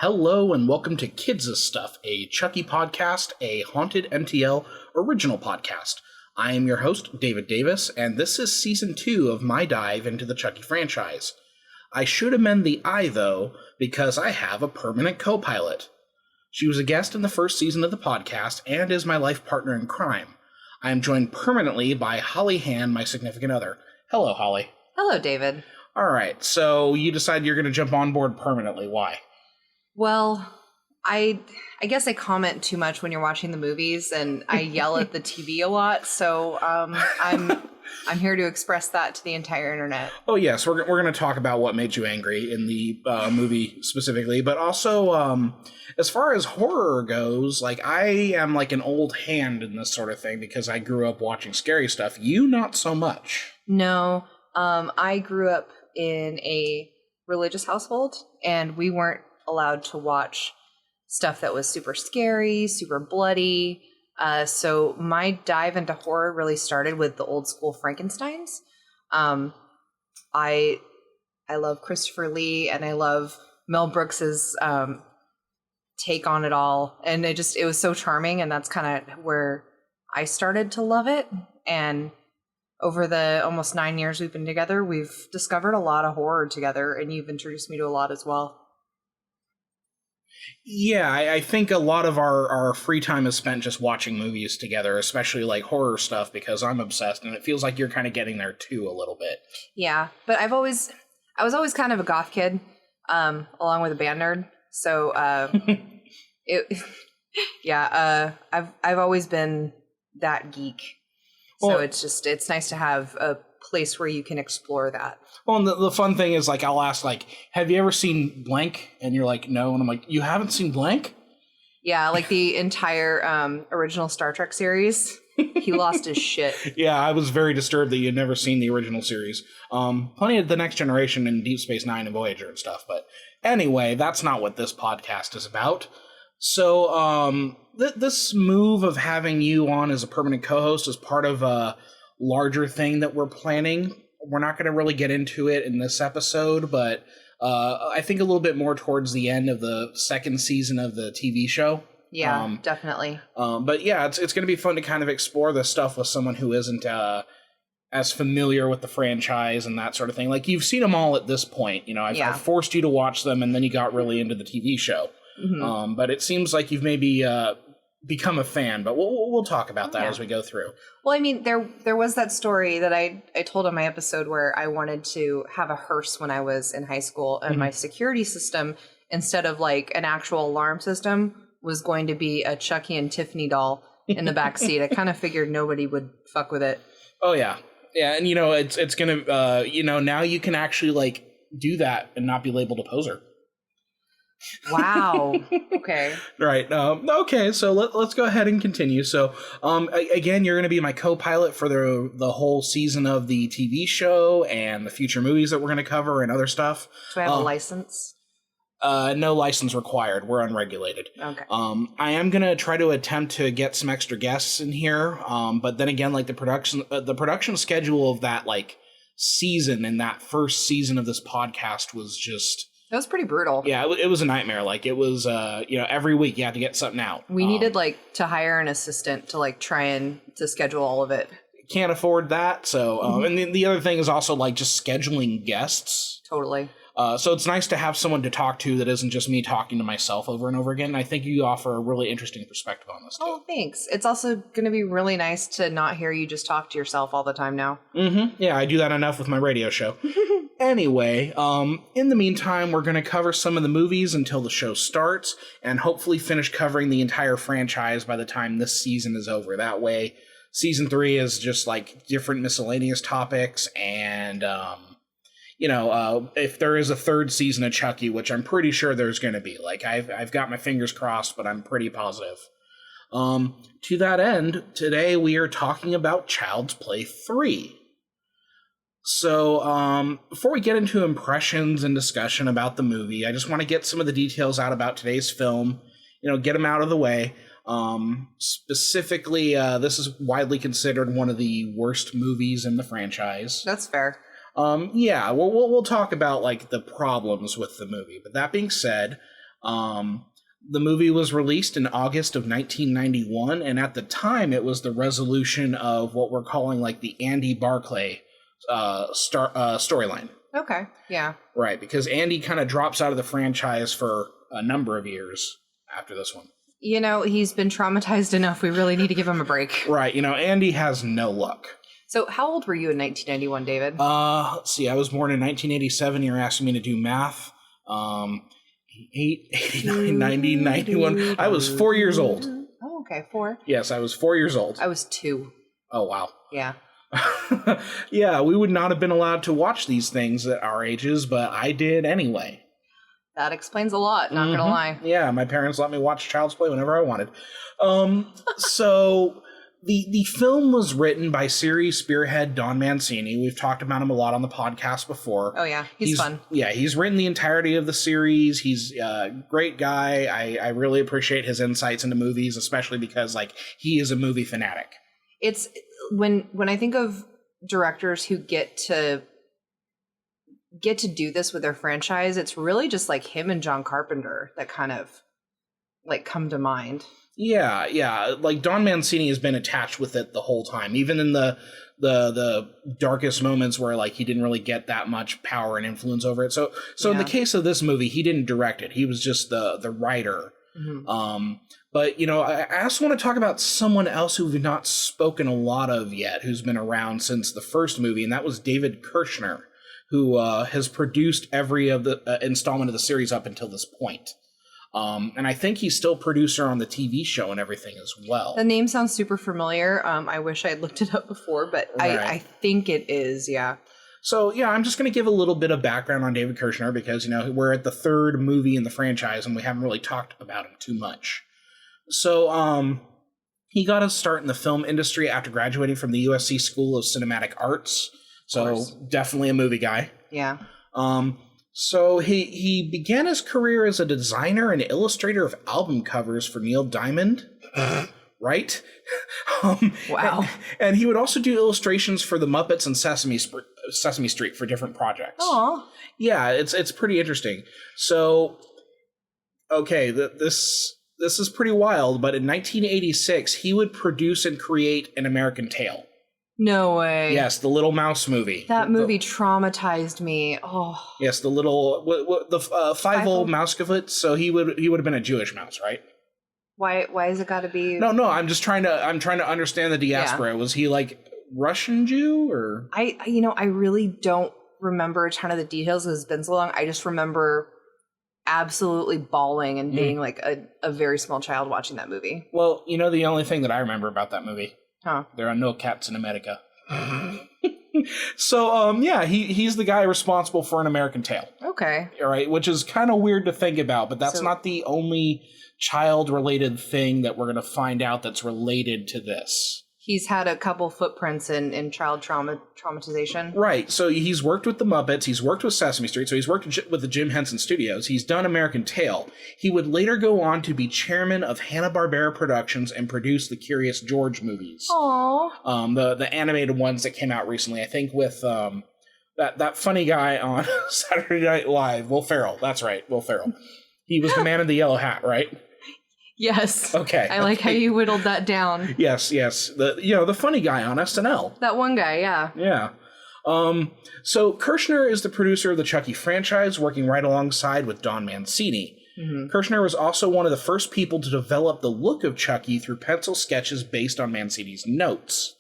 Hello and welcome to Kids' Stuff, a Chucky Podcast, a HauntedMTL original podcast. I am your host, David Davis, and this is Season 2 of my dive into the Chucky franchise. I should amend the I, though, because I have a permanent co-pilot. She was a guest in the first season of the podcast and is my life partner in crime. I am joined permanently by Hann, my significant other. Hello, Holly. Hello, David. All right, so you decide you're going to jump on board permanently. Why? Well, I guess I comment too much when you're watching the movies, and I yell at the TV a lot. So I'm here to express that to the entire internet. Oh yes, we're going to talk about what made you angry in the movie specifically, but also as far as horror goes, like I am like an old hand in this sort of thing because I grew up watching scary stuff. You not so much. No, I grew up in a religious household, and we weren't allowed to watch stuff that was super scary, super bloody. So my dive into horror really started with the old school Frankensteins. I love Christopher Lee, and I love Mel Brooks's take on it all. And it was so charming, and that's kind of where I started to love it. And over the almost 9 years we've been together, we've discovered a lot of horror together, and you've introduced me to a lot as well. Yeah, I think a lot of our free time is spent just watching movies together, especially like horror stuff, because I'm obsessed, and it feels like you're kind of getting there too a little bit. Yeah, but I was always kind of a goth kid, along with a band nerd. So I've always been that geek. So well, it's nice to have a place where you can explore that. Well, and the fun thing is, like, I'll ask, like, have you ever seen blank? And you're like, no. And I'm like, you haven't seen blank? Yeah, like the entire original Star Trek series. He lost his shit. Yeah, I was very disturbed that you had never seen the original series. Plenty of The Next Generation and Deep Space Nine and Voyager and stuff. But anyway, that's not what this podcast is about. So this move of having you on as a permanent co-host is part of a larger thing that we're planning. We're not going to really get into it in this episode, but I think a little bit more towards the end of the second season of the TV show. Yeah, definitely. But yeah, it's going to be fun to kind of explore this stuff with someone who isn't as familiar with the franchise and that sort of thing. Like, you've seen them all at this point. You know, I've forced you to watch them, and then you got really into the TV show. Mm-hmm. But it seems like you've maybe become a fan, but we'll talk about that as we go through. Well, I mean, there was that story that I told on my episode where I wanted to have a hearse when I was in high school, and my security system, instead of like an actual alarm system, was going to be a Chucky and Tiffany doll in the back seat. I kind of figured nobody would fuck with it. Oh yeah, and you know it's gonna now you can actually like do that and not be labeled a poser. Wow. Okay. Right. Okay. So let's go ahead and continue. So, again, you're going to be my co-pilot for the whole season of the TV show and the future movies that we're going to cover and other stuff. Do I have a license? No license required. We're unregulated. Okay. I am going to try to attempt to get some extra guests in here. But then again, like the production schedule of that like season and that first season of this podcast was just. That was pretty brutal. Yeah, it was a nightmare. Like, it was, every week you had to get something out. We needed, to hire an assistant to, try and to schedule all of it. Can't afford that. So, and the other thing is also, just scheduling guests. Totally. So it's nice to have someone to talk to that isn't just me talking to myself over and over again. And I think you offer a really interesting perspective on this, too. Oh, thanks. It's also going to be really nice to not hear you just talk to yourself all the time now. Mm-hmm. Yeah, I do that enough with my radio show. Anyway, in the meantime, we're going to cover some of the movies until the show starts and hopefully finish covering the entire franchise by the time this season is over. That way, season 3 is just different miscellaneous topics and, if there is a third season of Chucky, which I'm pretty sure there's going to be. I've got my fingers crossed, but I'm pretty positive. To that end, today we are talking about Child's Play 3. So, before we get into impressions and discussion about the movie, I just want to get some of the details out about today's film, get them out of the way. Specifically, this is widely considered one of the worst movies in the franchise. That's fair. We'll talk about, the problems with the movie. But that being said, The movie was released in August of 1991, and at the time it was the resolution of what we're calling like the Andy Barclay storyline. Okay, yeah. Right, because Andy kind of drops out of the franchise for a number of years after this one. You know, he's been traumatized enough. We really need to give him a break. Right, Andy has no luck. So how old were you in 1991, David? Let's see, I was born in 1987. You're asking me to do math. 89, 90, 91. I was 4 years old. Oh, okay, 4. Yes, I was 4 years old. I was 2. Oh, wow. Yeah. Yeah, we would not have been allowed to watch these things at our ages, but I did anyway. That explains a lot, not gonna lie. Yeah, my parents let me watch Child's Play whenever I wanted. So the film was written by series spearhead Don Mancini. We've talked about him a lot on the podcast before. Oh yeah, he's fun. Yeah, he's written the entirety of the series. He's a great guy. I really appreciate his insights into movies, especially because he is a movie fanatic. It's when I think of directors who get to do this with their franchise, it's really just like him and John Carpenter that kind of come to mind. Yeah. Don Mancini has been attached with it the whole time, even in the darkest moments where he didn't really get that much power and influence over it. So in the case of this movie, he didn't direct it. He was just the writer. Mm-hmm. But I also want to talk about someone else who we've not spoken a lot of yet, who's been around since the first movie, and that was David Kirshner, who has produced every of the installment of the series up until this point. And I think he's still producer on the TV show and everything as well. The name sounds super familiar. I wish I had looked it up before, but right. I think it is, yeah. So, yeah, I'm just going to give a little bit of background on David Kirshner because, we're at the third movie in the franchise and we haven't really talked about him too much. So, he got his start in the film industry after graduating from the USC School of Cinematic Arts. So, definitely a movie guy. Yeah. So he began his career as a designer and illustrator of album covers for Neil Diamond, right? Wow. And he would also do illustrations for the Muppets and Sesame Street for different projects. Oh. Yeah, it's pretty interesting. So, okay, this is pretty wild, but in 1986, he would produce and create An American Tail. No way. Yes, the Little Mouse movie. That movie traumatized me. Oh. Yes, the little Fievel Mousekefoot. So he would have been a Jewish mouse, right? Why has it got to be? No. I'm trying to understand the diaspora. Yeah. Was he Russian Jew or? I really don't remember a ton of the details. It's been so long. I just remember absolutely bawling and being a very small child watching that movie. Well, the only thing that I remember about that movie. Huh. There are no cats in America. So, he's the guy responsible for An American Tail. Okay. All right, which is kind of weird to think about, but that's not the only child-related thing that we're going to find out that's related to this. He's had a couple footprints in child traumatization. Right. So he's worked with the Muppets. He's worked with Sesame Street. So he's worked with the Jim Henson Studios. He's done American Tail. He would later go on to be chairman of Hanna-Barbera Productions and produce the Curious George movies. Aww. The animated ones that came out recently. I think with that funny guy on Saturday Night Live, Will Ferrell. That's right, Will Ferrell. He was the man in the yellow hat, right? Yes. Okay. I like how you whittled that down. Yes. The funny guy on SNL. That one guy, yeah. Yeah. So Kirshner is the producer of the Chucky franchise, working right alongside with Don Mancini. Mm-hmm. Kirshner was also one of the first people to develop the look of Chucky through pencil sketches based on Mancini's notes.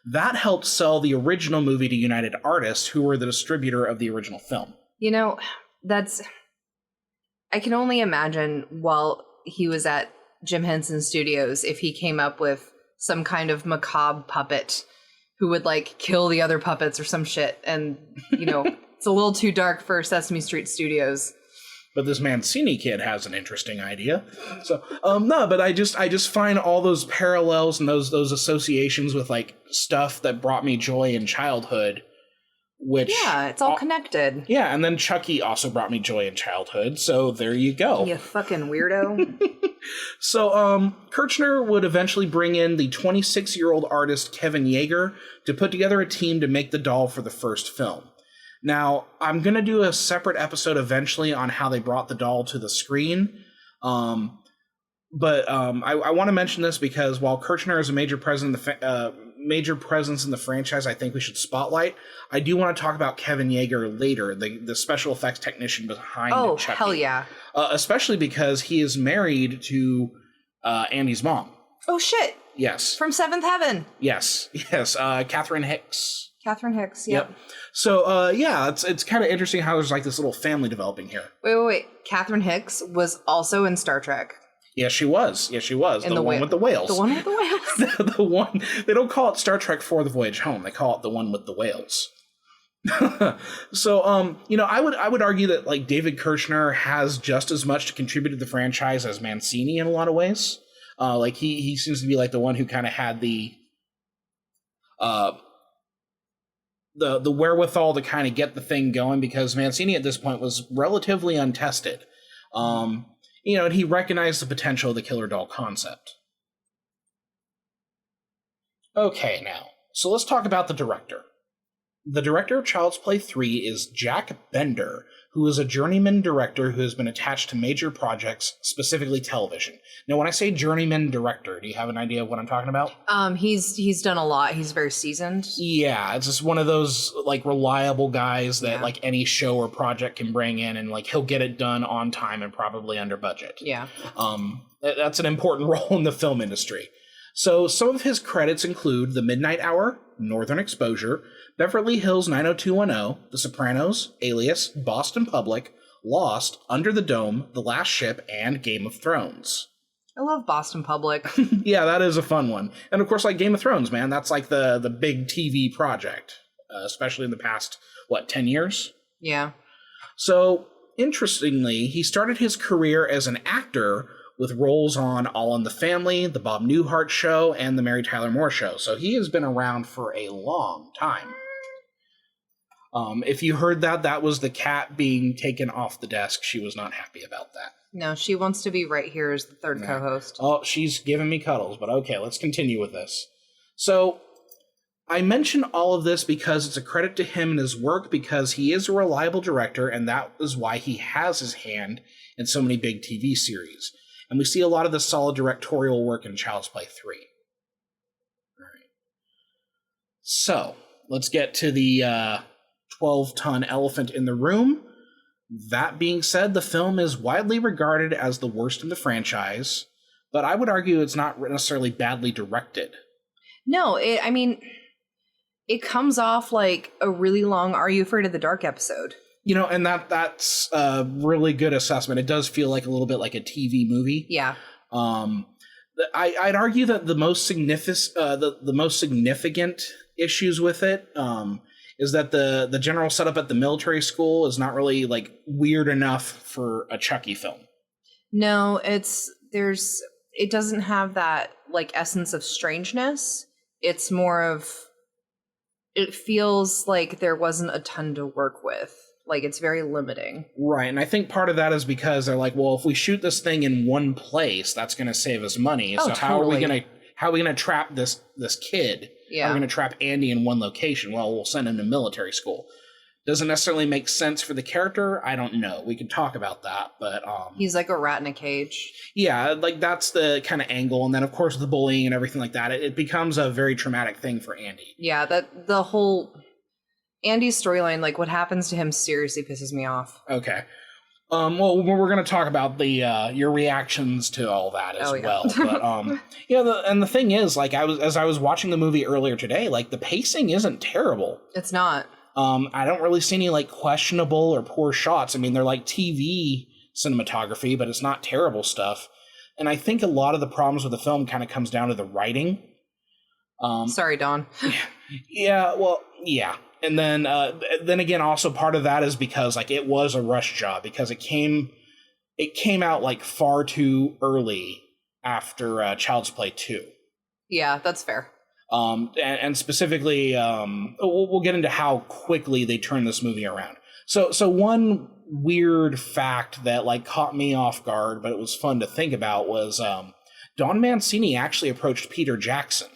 That helped sell the original movie to United Artists, who were the distributor of the original film. I can only imagine while he was at Jim Henson Studios if he came up with some kind of macabre puppet who would kill the other puppets or some shit, and it's a little too dark for Sesame Street Studios. But this Mancini kid has an interesting idea. So no, but I just find all those parallels and those associations with stuff that brought me joy in childhood. Which it's all connected. Yeah, and then Chucky also brought me joy in childhood, so there you go. You fucking weirdo. So, Kirshner would eventually bring in the 26-year-old artist Kevin Yeager to put together a team to make the doll for the first film. Now, I'm going to do a separate episode eventually on how they brought the doll to the screen. But I want to mention this because while Kirchner is a major presence in the franchise, I think we should spotlight. I do want to talk about Kevin Yeager later, the special effects technician behind Chucky. Oh, hell yeah. Especially because he is married to Andy's mom. Oh, shit. Yes. From Seventh Heaven. Yes. Catherine Hicks. Catherine Hicks, yep. So, it's kind of interesting how there's like this little family developing here. Wait. Catherine Hicks was also in Star Trek. Yes, she was. And the one with the whales. The one with the whales? The one. They don't call it Star Trek for the Voyage Home. They call it the one with the whales. So, I would argue that like David Kirchner has just as much to contribute to the franchise as Mancini in a lot of ways. Like he seems to be like the one who kind of had the wherewithal to kind of get the thing going, because Mancini at this point was relatively untested. And he recognized the potential of the killer doll concept. Okay, now, so let's talk about the director. The director of Child's Play 3 is Jack Bender, who is a journeyman director who has been attached to major projects, specifically television. Now, when I say journeyman director, do you have an idea of what I'm talking about? He's done a lot. He's very seasoned. Yeah, it's just one of those like reliable guys that like any show or project can bring in, and like he'll get it done on time and probably under budget. Yeah. That's an important role in the film industry. So some of his credits include The Midnight Hour, Northern Exposure, Beverly Hills 90210, The Sopranos, Alias, Boston Public, Lost, Under the Dome, The Last Ship, and Game of Thrones. I love Boston Public. Yeah, that is a fun one. And of course, like Game of Thrones, man, that's like the big TV project, especially in the past, 10 years? Yeah. So, interestingly, he started his career as an actor with roles on All in the Family, The Bob Newhart Show, and The Mary Tyler Moore Show. So he has been around for a long time. If you heard that, that was the cat being taken off the desk. She was not happy about that. No, she wants to be right here as the third co-host. Oh, she's giving me cuddles, but okay, let's continue with this. So, I mention all of this because it's a credit to him and his work, because he is a reliable director, and that is why he has his hand in so many big TV series. And we see a lot of the solid directorial work in Child's Play 3. All right. So, let's get to the 12-ton elephant in the room. That being said, the film is widely regarded as the worst in the franchise, but I would argue it's not necessarily badly directed. No, it comes off like a really long Are You Afraid of the Dark episode. And that's a really good assessment. It does feel like a little bit like a TV movie. Yeah. I'd argue that the most significant issues with it is that the general setup at the military school is not really like weird enough for a Chucky film. No, it doesn't have that like essence of strangeness. It's more of, it feels like there wasn't a ton to work with. Like, it's very limiting. Right, and I think part of that is because they're like, well, if we shoot this thing in one place, that's going to save us money. Oh, so totally. how are we going to trap this kid? Yeah. How are we going to trap Andy in one location? Well, we'll send him to military school. Doesn't necessarily make sense for the character. I don't know. We can talk about that, but he's like a rat in a cage. Yeah, like that's the kind of angle, and then of course the bullying and everything like that. It becomes a very traumatic thing for Andy. Yeah, that the whole Andy's storyline, like what happens to him, seriously pisses me off. Okay. Well, we're going to talk about the your reactions to all that as well. But and the thing is, like as I was watching the movie earlier today, like the pacing isn't terrible. It's not. I don't really see any like questionable or poor shots. I mean, they're like TV cinematography, but it's not terrible stuff. And I think a lot of the problems with the film kind of comes down to the writing. Sorry, Don. Yeah. Well, yeah. And then again, also part of that is because like it was a rush job, because it came out like far too early after Child's Play 2. Yeah, that's fair. And specifically, we'll get into how quickly they turn this movie around. So one weird fact that like caught me off guard, but it was fun to think about, was Don Mancini actually approached Peter Jackson.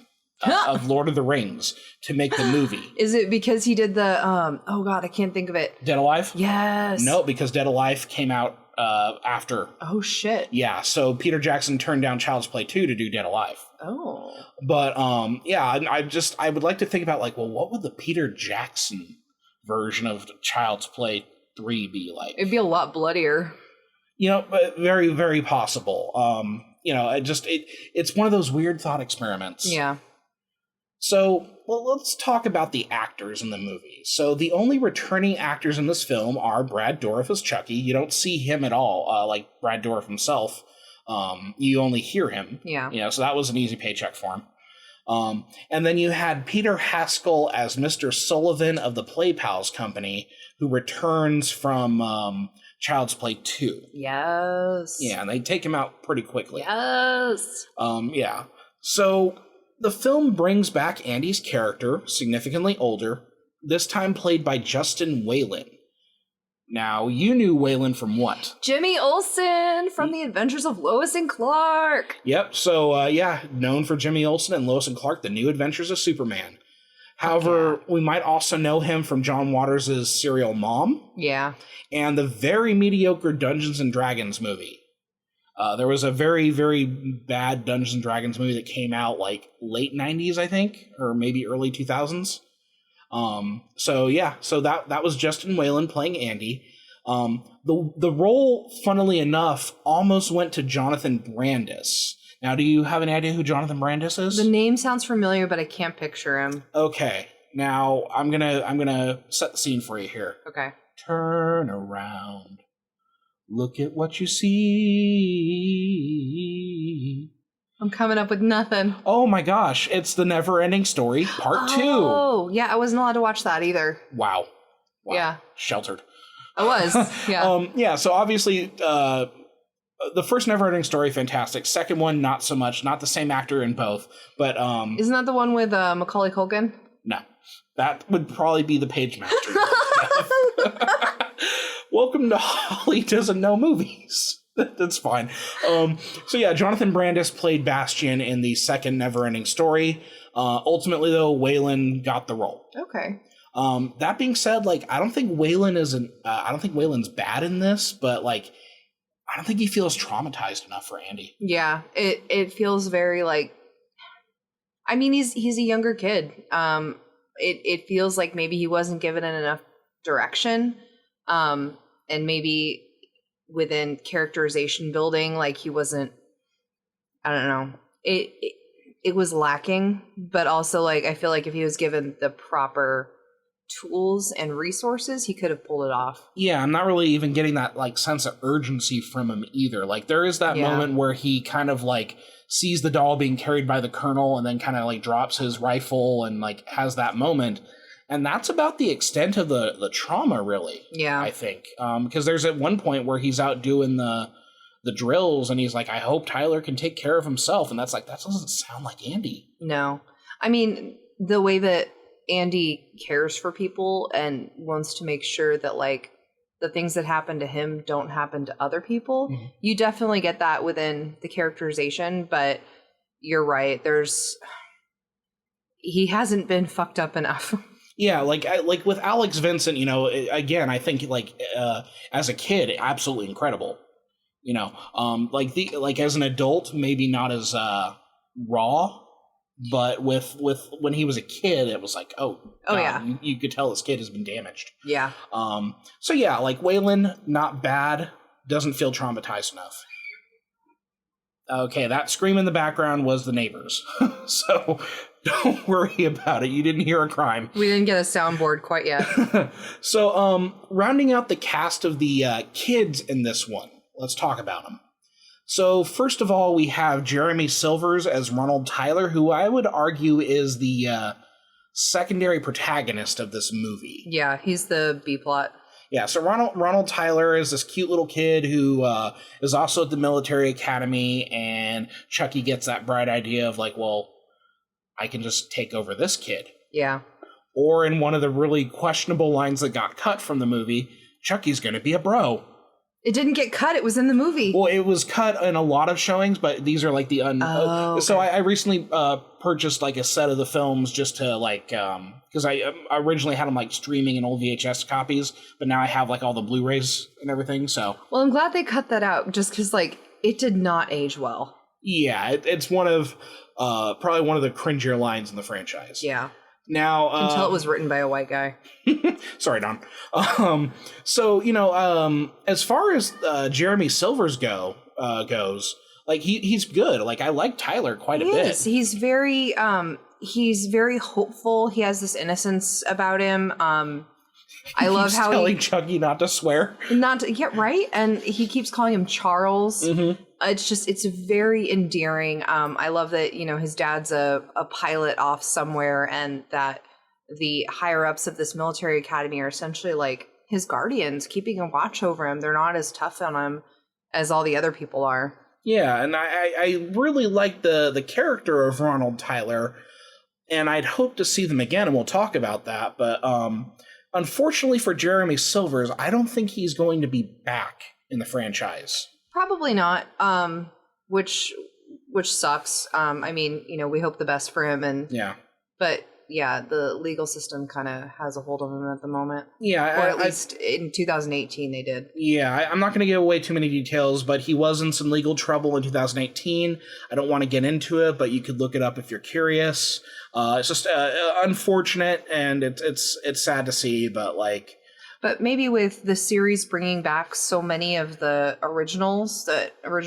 of Lord of the Rings to make the movie. Is it because he did the, oh God, I can't think of it. Dead Alive? Yes. No, because Dead Alive came out after. Oh, shit. Yeah, so Peter Jackson turned down Child's Play 2 to do Dead Alive. Oh. But, yeah, I would like to think about, like, well, what would the Peter Jackson version of Child's Play 3 be like? It'd be a lot bloodier. You know, very, very possible. You know, it's one of those weird thought experiments. Yeah. So, well, let's talk about the actors in the movie. So, the only returning actors in this film are Brad Dourif as Chucky. You don't see him at all, like Brad Dourif himself. You only hear him. Yeah. You know, so that was an easy paycheck for him. And then you had Peter Haskell as Mr. Sullivan of the Play Pals Company, who returns from Child's Play 2. Yes. Yeah, and they take him out pretty quickly. Yes. Yeah. So the film brings back Andy's character, significantly older, this time played by Justin Whalen. Now, you knew Whalen from what? Jimmy Olsen from The Adventures of Lois and Clark. Yep, so, yeah, known for Jimmy Olsen and Lois and Clark, The New Adventures of Superman. However, we might also know him from John Waters' Serial Mom. Yeah. And the very mediocre Dungeons & Dragons movie. There was a very, very bad Dungeons & Dragons movie that came out like late 90s, I think, or maybe early 2000s. So yeah, so that was Justin Whalen playing Andy. The role, funnily enough, almost went to Jonathan Brandis. Now, do you have any idea who Jonathan Brandis is? The name sounds familiar, but I can't picture him. Okay, now I'm gonna set the scene for you here. Okay. Turn around. Look at what you see. I'm coming up with nothing. Oh my gosh, it's The Never-Ending Story, Part 2. Oh, yeah, I wasn't allowed to watch that either. Wow. Yeah. Sheltered. I was, yeah. Yeah, so obviously, the first Never-Ending Story, fantastic. Second one, not so much. Not the same actor in both, but... Isn't that the one with Macaulay Culkin? No. That would probably be the Page Master. Welcome to Holly Doesn't Know Movies. That's fine. So yeah, Jonathan Brandis played Bastian in the second Never-Ending Story. Ultimately, though, Whalen got the role. Okay. That being said, like, I don't think Whalen's bad in this, but like, I don't think he feels traumatized enough for Andy. Yeah, it feels very like, I mean, he's a younger kid. It feels like maybe he wasn't given enough direction. And maybe within characterization building, like he wasn't, I don't know. It was lacking, but also like, I feel like if he was given the proper tools and resources, he could have pulled it off. Yeah, I'm not really even getting that like sense of urgency from him either. Like there is that moment where he kind of like sees the doll being carried by the colonel and then kind of like drops his rifle and like has that moment. And that's about the extent of the trauma, really. Yeah, I think, because there's at one point where he's out doing the drills, and he's like, "I hope Tyler can take care of himself," and that's like, that doesn't sound like Andy. No, I mean the way that Andy cares for people and wants to make sure that like the things that happen to him don't happen to other people. Mm-hmm. You definitely get that within the characterization, but you're right. He hasn't been fucked up enough. Yeah, like with Alex Vincent, you know, again, I think like as a kid, absolutely incredible. You know, like as an adult, maybe not as raw, but with when he was a kid, it was like, oh God, yeah, you could tell this kid has been damaged. Yeah. So yeah, like Whalen, not bad, doesn't feel traumatized enough. Okay, that scream in the background was the neighbors. So don't worry about it. You didn't hear a crime. We didn't get a soundboard quite yet. So, rounding out the cast of the kids in this one, let's talk about them. So, first of all, we have Jeremy Silvers as Ronald Tyler, who I would argue is the secondary protagonist of this movie. Yeah, he's the B-plot. Yeah, so Ronald Tyler is this cute little kid who is also at the military academy, and Chucky gets that bright idea of like, well, I can just take over this kid. Yeah. Or in one of the really questionable lines that got cut from the movie, Chucky's going to be a bro. It didn't get cut. It was in the movie. Well, it was cut in a lot of showings, but these are like the okay. So I recently purchased like a set of the films just to like because I originally had them like streaming in old VHS copies, but now I have like all the Blu-rays and everything. So well, I'm glad they cut that out just because like it did not age well. Yeah, it's one of probably one of the cringier lines in the franchise. Yeah. Now, until it was written by a white guy. Sorry, Don. So as far as Jeremy Silvers goes, like he's good. Like I like Tyler quite a bit. He's very hopeful. He has this innocence about him. I love how telling Chucky not to swear. Right. And he keeps calling him Charles. Mm-hmm. It's very endearing. I love that, his dad's a pilot off somewhere and that the higher ups of this military academy are essentially like his guardians, keeping a watch over him. They're not as tough on him as all the other people are. Yeah. And I really like the character of Ronald Tyler, and I'd hope to see them again, and we'll talk about that. But, unfortunately for Jeremy Silvers, I don't think he's going to be back in the franchise. Probably not, which sucks. We hope the best for him, but the legal system kind of has a hold of him at the moment. Yeah, or at least in 2018 they did. Yeah, I'm not going to give away too many details, but he was in some legal trouble in 2018. I don't want to get into it, but you could look it up if you're curious. It's just unfortunate, and it's sad to see, but like. But maybe with the series bringing back so many of the original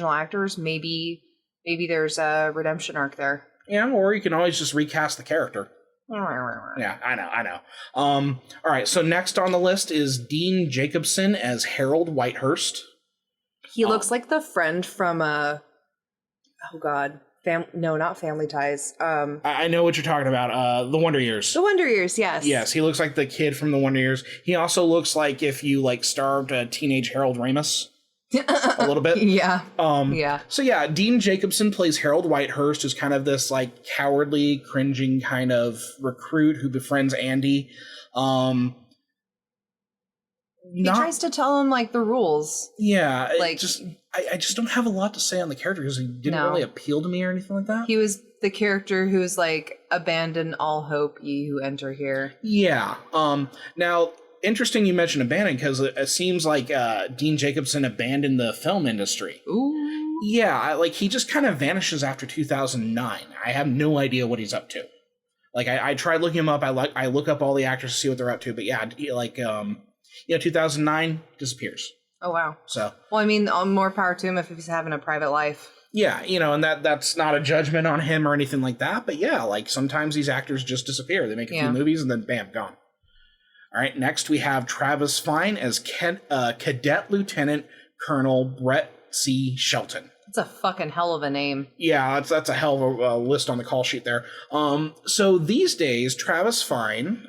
actors, maybe there's a redemption arc there. Yeah, or you can always just recast the character. Yeah, I know. All right, so next on the list is Dean Jacobson as Harold Whitehurst. He looks like the friend from not Family Ties. I know what you're talking about. The Wonder Years. The Wonder Years, yes. Yes, he looks like the kid from the Wonder Years. He also looks like if you like starved a teenage Harold Ramis. A little bit. Yeah. So yeah, Dean Jacobson plays Harold Whitehurst, who's kind of this like cowardly, cringing kind of recruit who befriends Andy. He tries to tell him like the rules. Yeah, I just don't have a lot to say on the character because he didn't really appeal to me or anything like that. He was the character who's like, abandon all hope, ye who enter here. Yeah. Now, interesting you mentioned abandon because it seems like Dean Jacobson abandoned the film industry. Ooh. Yeah, he just kind of vanishes after 2009. I have no idea what he's up to. Like I tried looking him up. I look up all the actors to see what they're up to, but yeah, 2009 disappears. Oh, wow. So, well, more power to him if he's having a private life. Yeah, and that's not a judgment on him or anything like that. But yeah, sometimes these actors just disappear. They make a few movies and then bam, gone. All right, next we have Travis Fiennes as Cadet Lieutenant Colonel Brett C. Shelton. That's a fucking hell of a name. Yeah, that's a hell of a list on the call sheet there. So these days, Travis Fiennes,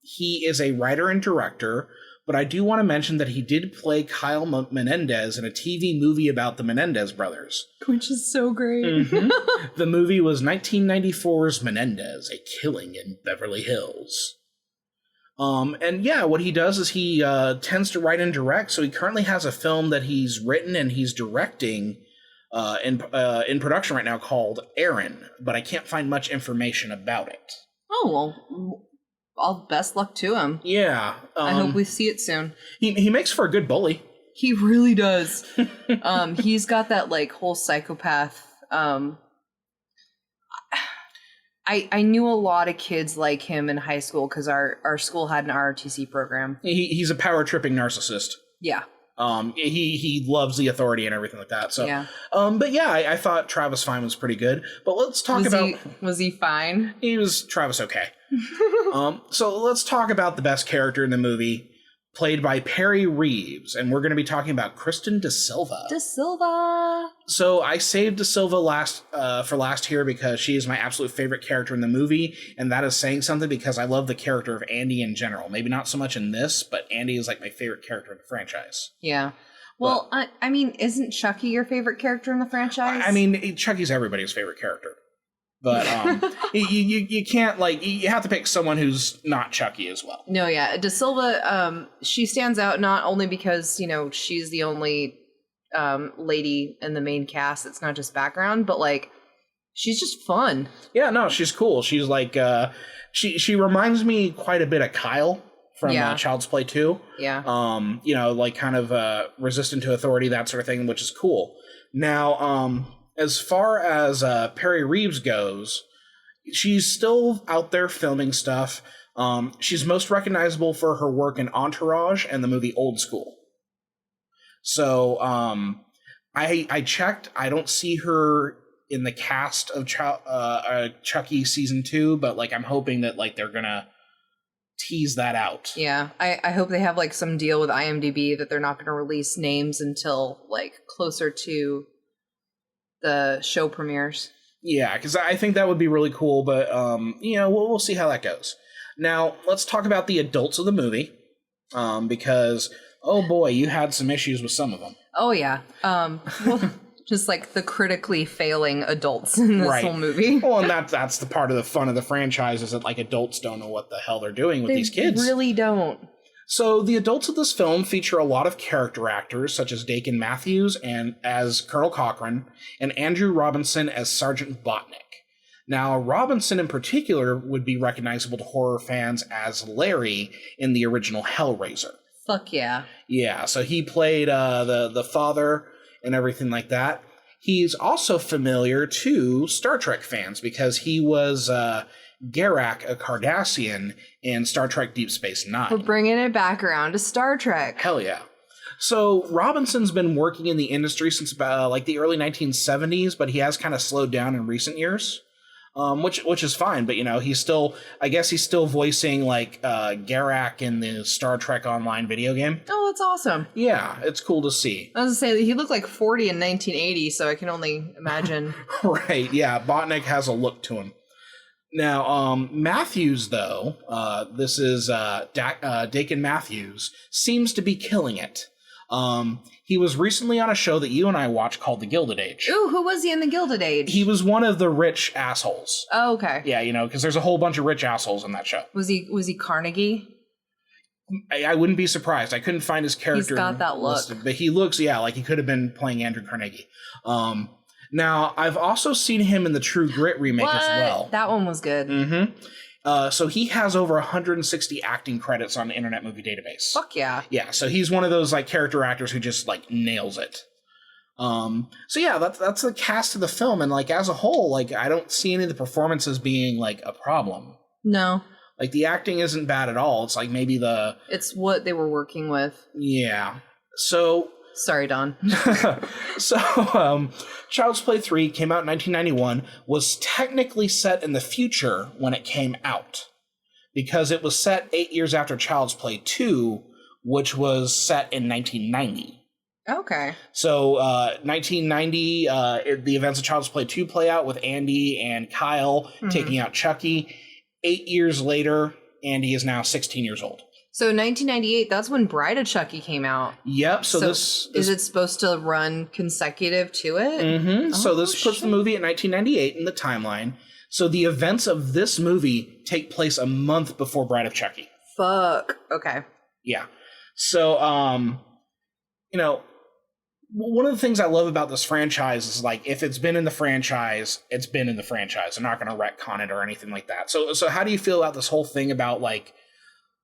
he is a writer and director, but I do want to mention that he did play Kyle Menendez in a TV movie about the Menendez brothers. Which is so great. Mm-hmm. The movie was 1994's Menendez, A Killing in Beverly Hills. And yeah, what he does is he tends to write and direct, so he currently has a film that he's written and he's directing in production right now called Aaron, but I can't find much information about it. Oh, well, all best luck to him. Yeah. I hope we see it soon. He makes for a good bully. He really does. He's got that whole psychopath. I knew a lot of kids like him in high school because our school had an ROTC program. He's a power tripping narcissist. Yeah. He loves the authority and everything like that. So, yeah. But yeah, I thought Travis Fiennes was pretty good. But let's talk Was he fine? He was Travis okay. So let's talk about the best character in the movie, played by Perry Reeves, and we're going to be talking about Kristen De Silva. De Silva. So I saved De Silva for last here because she is my absolute favorite character in the movie, and that is saying something because I love the character of Andy in general. Maybe not so much in this, but Andy is my favorite character in the franchise. Yeah. Well, isn't Chucky your favorite character in the franchise? Chucky's everybody's favorite character. But you can't, like, you have to pick someone who's not Chucky as well. No, yeah. De Silva, she stands out not only because, you know, she's the only lady in the main cast. It's not just background, but, like, she's just fun. Yeah, no, she's cool. She's like, she reminds me quite a bit of Kyle from Child's Play 2. Yeah. You know, like kind of resistant to authority, that sort of thing, which is cool. Now, as far as Perry Reeves goes, she's still out there filming stuff. She's most recognizable for her work in Entourage and the movie Old School. So, I checked. I don't see her in the cast of Chucky season 2, but like I'm hoping that like they're gonna tease that out. Yeah, I hope they have like some deal with IMDb that they're not going to release names until like closer to the show premieres. Yeah, because I think that would be really cool, but you know, we'll see how that goes. Now, let's talk about the adults of the movie, because oh boy, you had some issues with some of them. Oh yeah, well, just like the critically failing adults in this whole movie. Well, and that's the part of the fun of the franchise is that like adults don't know what the hell they're doing with these kids. They really don't. So the adults of this film feature a lot of character actors, such as Dakin Matthews and as Colonel Cochran, and Andrew Robinson as Sergeant Botnick. Now, Robinson in particular would be recognizable to horror fans as Larry in the original Hellraiser. Fuck yeah. Yeah, so he played the father and everything like that. He's also familiar to Star Trek fans because he was Garak, a Cardassian, in Star Trek Deep Space Nine. We're bringing it back around to Star Trek. Hell yeah. So Robinson's been working in the industry since about like the early 1970s, but he has kind of slowed down in recent years, which is fine. But you know, I guess he's still voicing like Garak in the Star Trek Online video game. Oh, that's awesome. Yeah, it's cool to see. I was gonna say he looked like 40 in 1980, so I can only imagine. Right? Yeah, Botnick has a look to him. Now, Matthews, though, this is Dakin Matthews, seems to be killing it. He was recently on a show that you and I watched called The Gilded Age. Ooh, who was he in The Gilded Age? He was one of the rich assholes. Oh, okay. Yeah, you know, because there's a whole bunch of rich assholes in that show. Was he Carnegie? I wouldn't be surprised. I couldn't find his character. He's got that look. Listed, but he looks, yeah, like he could have been playing Andrew Carnegie. Now, I've also seen him in the True Grit remake as well. That one was good. Mm-hmm. So he has over 160 acting credits on the Internet Movie Database. Fuck yeah. Yeah, so he's one of those like character actors who just like nails it. So yeah, that's the cast of the film, and like as a whole, like I don't see any of the performances being like a problem. No. Like the acting isn't bad at all. It's like maybe it's what they were working with. Yeah. So sorry, Don. So, Child's Play 3 came out in 1991, was technically set in the future when it came out, because it was set 8 years after Child's Play 2, which was set in 1990. Okay. So, 1990, the events of Child's Play 2 play out with Andy and Kyle taking out Chucky. 8 years later, Andy is now 16 years old. So 1998, that's when Bride of Chucky came out. Yep. So this is it supposed to run consecutive to it? Mm-hmm. So this puts the movie at 1998 in the timeline. So the events of this movie take place a month before Bride of Chucky. Fuck. Okay. Yeah. So, you know, one of the things I love about this franchise is like if it's been in the franchise, it's been in the franchise. They're not going to retcon it or anything like that. So how do you feel about this whole thing about like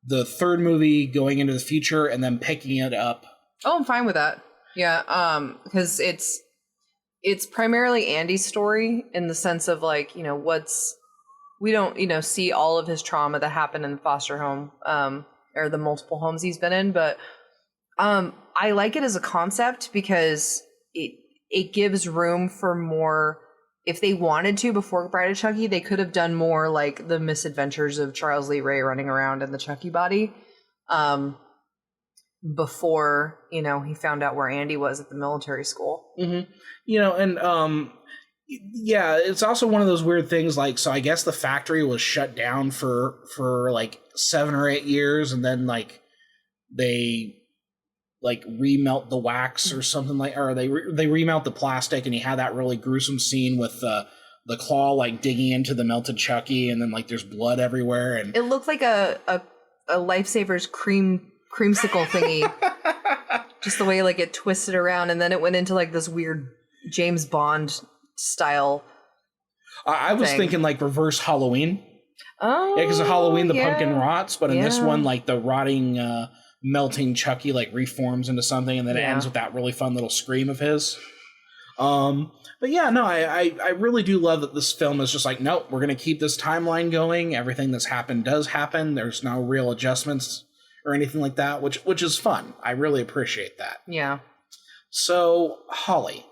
the third movie going into the future and then picking it up? Oh, I'm fine with that. Yeah, because it's primarily Andy's story in the sense of like, you know, we don't, you know, see all of his trauma that happened in the foster home, or the multiple homes he's been in, but I like it as a concept because it gives room for more. If they wanted to, before Bride of Chucky, they could have done more like the misadventures of Charles Lee Ray running around in the Chucky body before, you know, he found out where Andy was at the military school. Mm-hmm. You know, and yeah, it's also one of those weird things like, so I guess the factory was shut down for like 7 or 8 years, and then like they like remelt the wax or something like, or they remelt the plastic, and he had that really gruesome scene with the claw like digging into the melted Chucky, and then like there's blood everywhere, and it looked like a Lifesavers creamsicle thingy. Just the way like it twisted around, and then it went into like this weird James Bond style. I was thinking like reverse Halloween. Oh, yeah, because in Halloween the pumpkin rots, but in this one, like the rotting, melting Chucky like reforms into something, and then it ends with that really fun little scream of his. But yeah, no, I really do love that this film is just like, nope, we're gonna keep this timeline going. Everything that's happened does happen. There's no real adjustments or anything like that, which is fun. I really appreciate that. Yeah. So, Holly.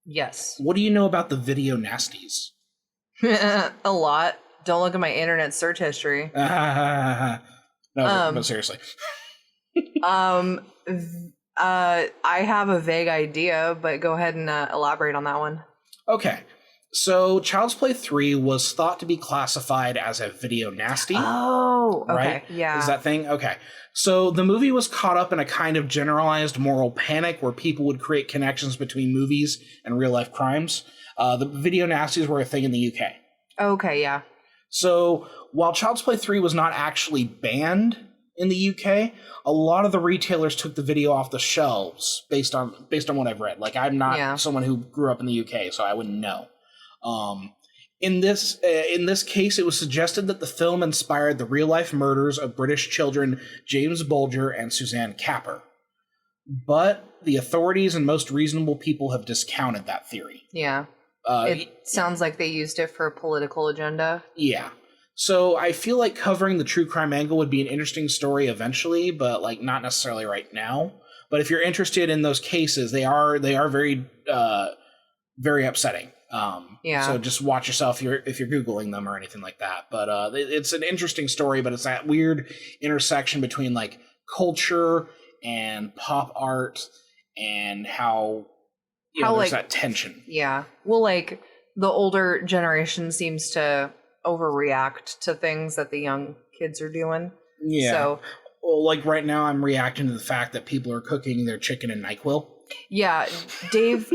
Yes. What do you know about the video nasties? A lot. Don't look at my internet search history. No, but seriously. I have a vague idea, but go ahead and elaborate on that one. Okay. So, Child's Play 3 was thought to be classified as a video nasty. Oh, okay. Right? Yeah. Is that thing? Okay. So, the movie was caught up in a kind of generalized moral panic where people would create connections between movies and real-life crimes. The video nasties were a thing in the UK. Okay, yeah. So, while Child's Play 3 was not actually banned in the UK, a lot of the retailers took the video off the shelves based on what I've read. Like, I'm not someone who grew up in the UK, so I wouldn't know. In this case, it was suggested that the film inspired the real-life murders of British children James Bulger and Suzanne Capper. But the authorities and most reasonable people have discounted that theory. Yeah. It sounds like they used it for a political agenda. Yeah. So I feel like covering the true crime angle would be an interesting story eventually, but like not necessarily right now. But if you're interested in those cases, they are very very upsetting. So just watch yourself if you're Googling them or anything like that. But it's an interesting story, but it's that weird intersection between like culture and pop art and how there's like that tension. Yeah. Well, like the older generation seems to overreact to things that the young kids are doing. Yeah. So, well, like right now I'm reacting to the fact that people are cooking their chicken in NyQuil. Yeah, Dave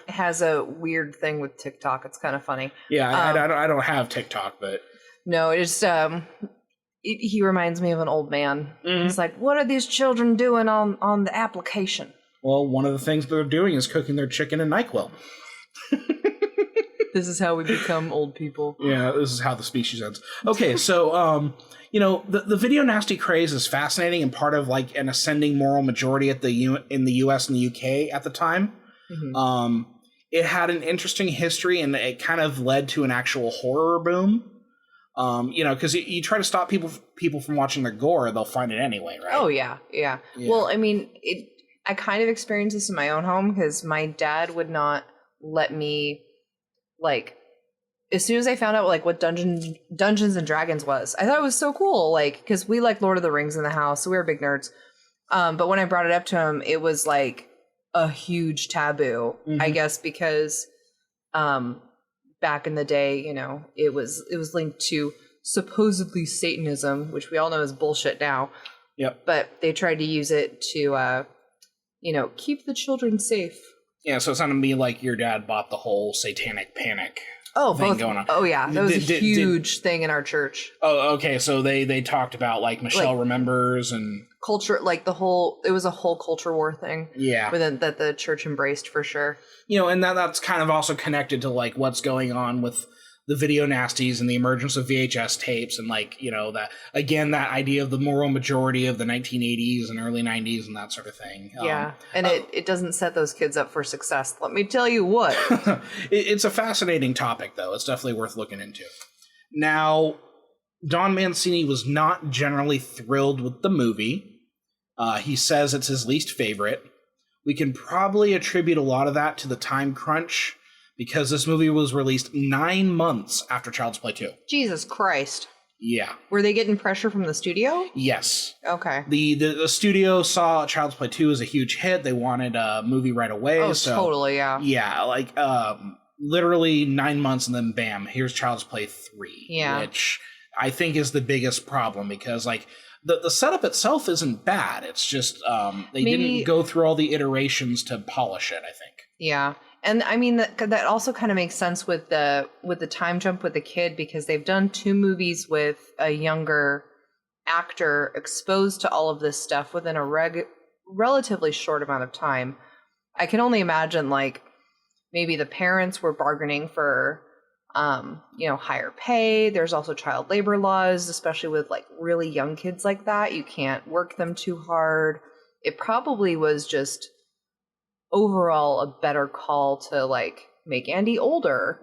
has a weird thing with TikTok. It's kind of funny. Yeah, I don't have TikTok, but no, it's he reminds me of an old man. Mm-hmm. He's like, "What are these children doing on the application?" Well, one of the things they're doing is cooking their chicken in NyQuil. This is how we become old people. Yeah, this is how the species ends. Okay, so the video nasty craze is fascinating and part of like an ascending moral majority in the US and the UK at the time. Mm-hmm. It had an interesting history and it kind of led to an actual horror boom. Because you try to stop people from watching their gore, they'll find it anyway, right? Oh yeah. Well, I mean, I kind of experienced this in my own home because my dad would not let me, like, as soon as I found out like what Dungeons and Dragons was, I thought it was so cool. Like, because we like Lord of the Rings in the house, so we were big nerds. But when I brought it up to him, it was like a huge taboo. Mm-hmm. I guess because back in the day, it was linked to supposedly Satanism, which we all know is bullshit now. Yep. But they tried to use it to keep the children safe. Yeah, so it's not going to be like your dad bought the whole satanic panic thing going on. Oh, yeah. That was a huge thing in our church. Oh, okay. So they talked about, like, Michelle Remembers and... Culture, like it was a whole culture war thing. Yeah. That the church embraced for sure. And that's kind of also connected to, like, what's going on with the video nasties and the emergence of VHS tapes and, like, that idea of the moral majority of the 1980s and early 90s and that sort of thing. Yeah, and it doesn't set those kids up for success. Let me tell you what. It's a fascinating topic, though. It's definitely worth looking into. Now, Don Mancini was not generally thrilled with the movie. He says it's his least favorite. We can probably attribute a lot of that to the time crunch, because this movie was released 9 months after Child's Play 2. Jesus Christ. Yeah. Were they getting pressure from the studio? Yes. Okay. The studio saw Child's Play 2 as a huge hit. They wanted a movie right away. Oh, totally, yeah. Yeah, like, literally 9 months and then bam, here's Child's Play 3. Yeah. Which I think is the biggest problem because, like, the setup itself isn't bad. It's just they didn't go through all the iterations to polish it, I think. Yeah. And I mean, that also kind of makes sense with the time jump with the kid, because they've done 2 movies with a younger actor exposed to all of this stuff within a relatively short amount of time. I can only imagine, like, maybe the parents were bargaining for, higher pay. There's also child labor laws, especially with like really young kids like that. You can't work them too hard. It probably was just overall a better call to like make Andy older.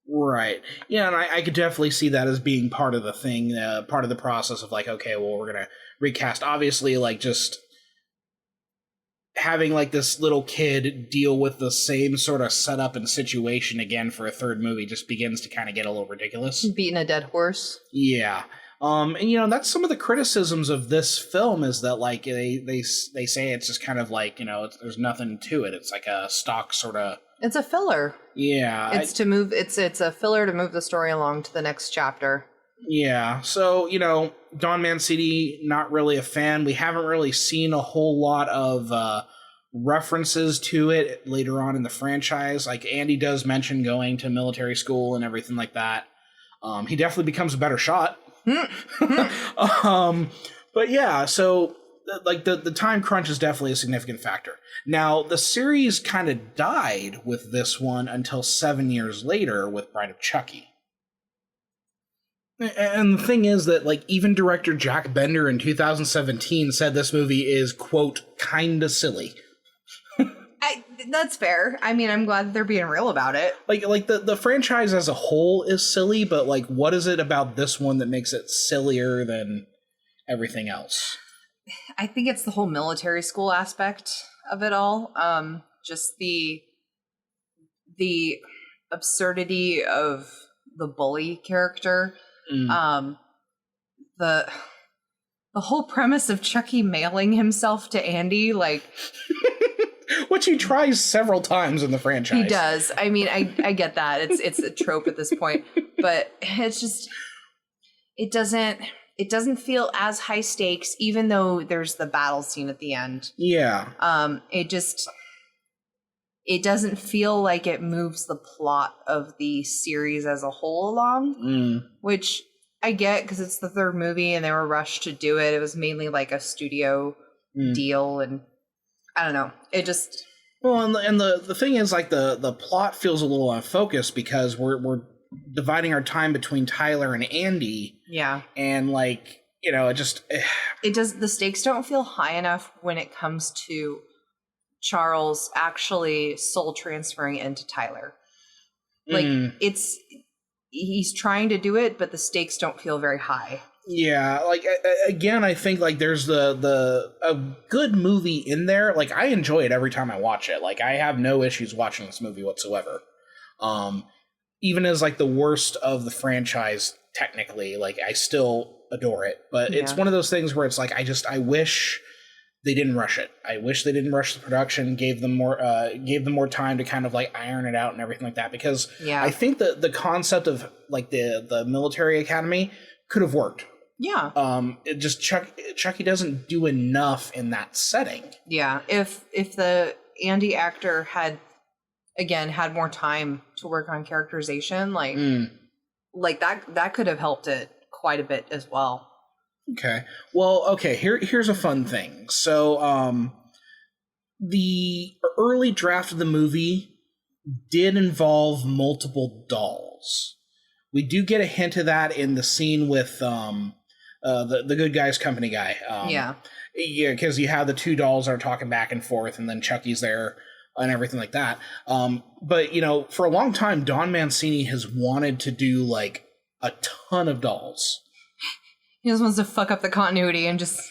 Right. Yeah, and I could definitely see that as being part of the thing, part of the process of like, okay, well, we're going to recast. Obviously, like, just having like this little kid deal with the same sort of setup and situation again for a third movie just begins to kind of get a little ridiculous. Beating a dead horse. Yeah. And that's some of the criticisms of this film, is that like they say it's just kind of like, there's nothing to it. It's like a stock sort of. It's a filler. Yeah. It's a filler to move the story along to the next chapter. Yeah. So, Don Mancini, not really a fan. We haven't really seen a whole lot of references to it later on in the franchise. Like, Andy does mention going to military school and everything like that. He definitely becomes a better shot. But yeah, so like the time crunch is definitely a significant factor. Now, the series kind of died with this one until 7 years later with Bride of Chucky. And the thing is that, like, even director Jack Bender in 2017 said this movie is, quote, kinda silly. That's fair. I mean, I'm glad they're being real about it. Like the franchise as a whole is silly, but like, what is it about this one that makes it sillier than everything else? I think it's the whole military school aspect of it all. Just the absurdity of the bully character. The whole premise of Chucky mailing himself to Andy, like. Which he tries several times in the franchise. He does. I mean, I get that. It's a trope at this point, but it's just it doesn't feel as high stakes, even though there's the battle scene at the end. Yeah. It doesn't feel like it moves the plot of the series as a whole along, which I get because it's the third movie and they were rushed to do it. It was mainly like a studio deal, and I don't know. It just... Well, and the thing is, like, the plot feels a little unfocused because we're dividing our time between Tyler and Andy. Yeah. And, like, it just... It does... The stakes don't feel high enough when it comes to Charles actually soul transferring into Tyler. Like, he's trying to do it, but the stakes don't feel very high. Yeah, like, again, I think, like, there's a good movie in there. Like, I enjoy it every time I watch it. Like, I have no issues watching this movie whatsoever. Even as, like, the worst of the franchise, technically, like, I still adore it. But it's one of those things where it's like, I wish they didn't rush it. I wish they didn't rush the production, gave them more time to kind of, like, iron it out and everything like that. Because I think the concept of, like, the military academy could have worked. Yeah. It just Chucky doesn't do enough in that setting. Yeah. If the Andy actor had more time to work on characterization, like that could have helped it quite a bit as well. Okay. Well, okay, here's a fun thing. So, the early draft of the movie did involve multiple dolls. We do get a hint of that in the scene with the good guys company guy. Yeah, because you have the two dolls that are talking back and forth, and then Chucky's there and everything like that. But for a long time, Don Mancini has wanted to do like a ton of dolls. He just wants to fuck up the continuity and just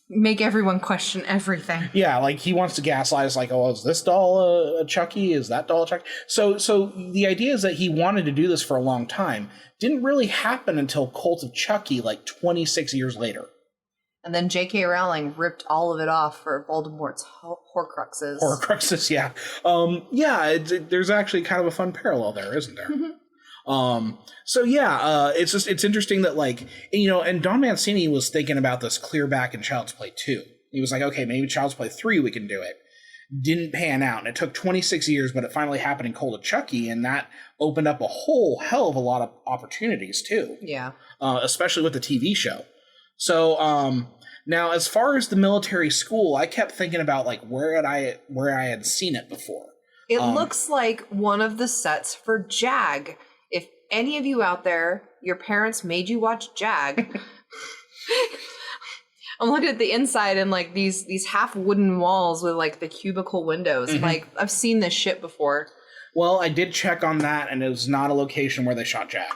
make everyone question everything. Yeah, like he wants to gaslight us, like, oh, is this doll a Chucky? Is that doll a Chucky? So the idea is that he wanted to do this for a long time. Didn't really happen until Cult of Chucky, like 26 years later. And then J.K. Rowling ripped all of it off for Voldemort's Horcruxes. Horcruxes, yeah. There's actually kind of a fun parallel there, isn't there? It's interesting that, like, and Don Mancini was thinking about this clear back in Child's Play 2. He was like, okay, maybe Child's Play 3 we can do it. didn't pan out. And it took 26 years, but it finally happened in Cult of Chucky, and that opened up a whole hell of a lot of opportunities, too. Yeah. Especially with the TV show. So, now, as far as the military school, I kept thinking about, like, where I had seen it before. It looks like one of the sets for Jag. If any of you out there, your parents made you watch Jag... I'm looking at the inside and like these half wooden walls with like the cubicle windows. Mm-hmm. Like, I've seen this shit before. Well, I did check on that, and it was not a location where they shot Jag.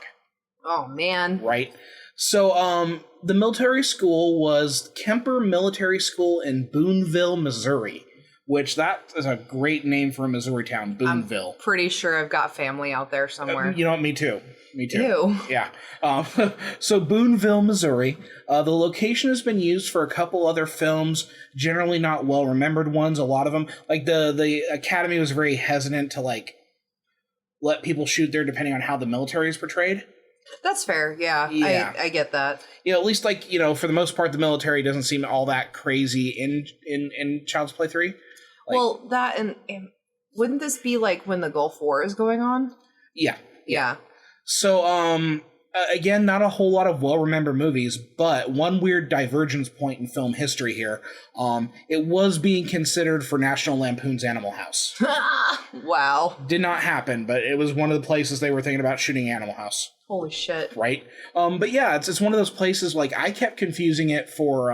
Oh, man. Right. So, the military school was Kemper Military School in Boonville, Missouri, which that is a great name for a Missouri town, Boonville. I'm pretty sure I've got family out there somewhere. You know what? Me too. Me too. Ew. Yeah. So Boonville, Missouri. The location has been used for a couple other films, generally not well-remembered ones, a lot of them. Like, the Academy was very hesitant to, like, let people shoot there depending on how the military is portrayed. That's fair, yeah. I get that. You know, at least, like, you know, for the most part, the military doesn't seem all that crazy in Child's Play 3. Like, well, that and wouldn't this be, like, when the Gulf War is going on? Yeah. So, again, not a whole lot of well-remembered movies, but one weird divergence point in film history here. It was being considered for National Lampoon's Animal House. Wow. Did not happen, but it was one of the places they were thinking about shooting Animal House. Holy shit. Right? But yeah, it's one of those places, like, I kept confusing it for,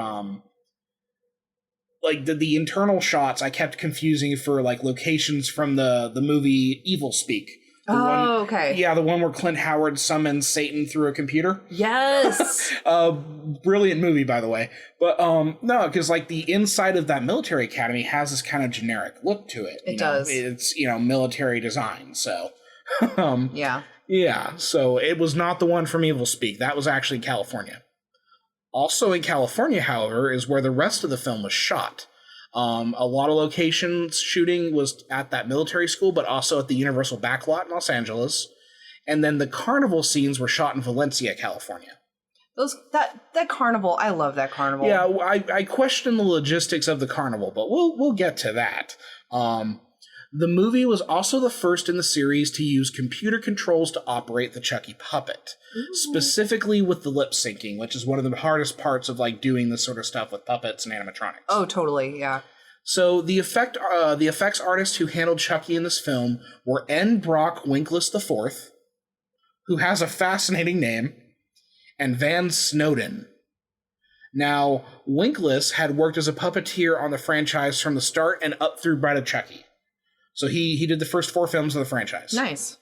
like, the internal shots, I kept confusing for, like, locations from the movie Evil Speak. Okay. Yeah, the one where Clint Howard summons Satan through a computer. Yes. Brilliant movie, by the way. But no, because like the inside of that military academy has this kind of generic look to it. It does. It's, you know, military design. So yeah. Yeah. So it was not the one from Evil Speak. That was actually California. Also in California, however, is where the rest of the film was shot. A lot of locations shooting was at that military school, but also at the Universal Backlot in Los Angeles. And then the carnival scenes were shot in Valencia, California. That carnival, I love that carnival. Yeah, I question the logistics of the carnival, but we'll get to that. The movie was also the first in the series to use computer controls to operate the Chucky puppet, specifically with the lip syncing, which is one of the hardest parts of like doing this sort of stuff with puppets and animatronics. Oh, totally, yeah. So the effects artists who handled Chucky in this film were N. Brock Winkless IV, who has a fascinating name, and Van Snowden. Now, Winkless had worked as a puppeteer on the franchise from the start and up through Bride of Chucky. So he did the first 4 films of the franchise. Nice.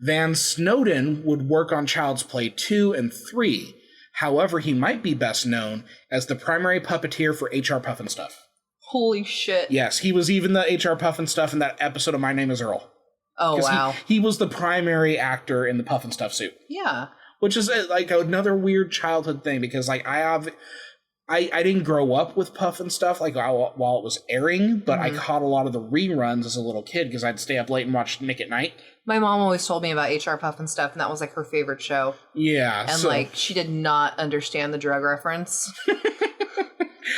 Van Snowden would work on Child's Play 2 and 3. However, he might be best known as the primary puppeteer for H.R. Pufnstuf. Holy shit. Yes, he was even the H.R. Pufnstuf in that episode of My Name is Earl. Oh, wow. He was the primary actor in the Pufnstuf suit. Yeah. Which is like another weird childhood thing because like I didn't grow up with Puff and stuff like while it was airing, but I caught a lot of the reruns as a little kid because I'd stay up late and watch Nick at Night. My mom always told me about HR Pufnstuf, and that was like her favorite show. Yeah. And like she did not understand the drug reference.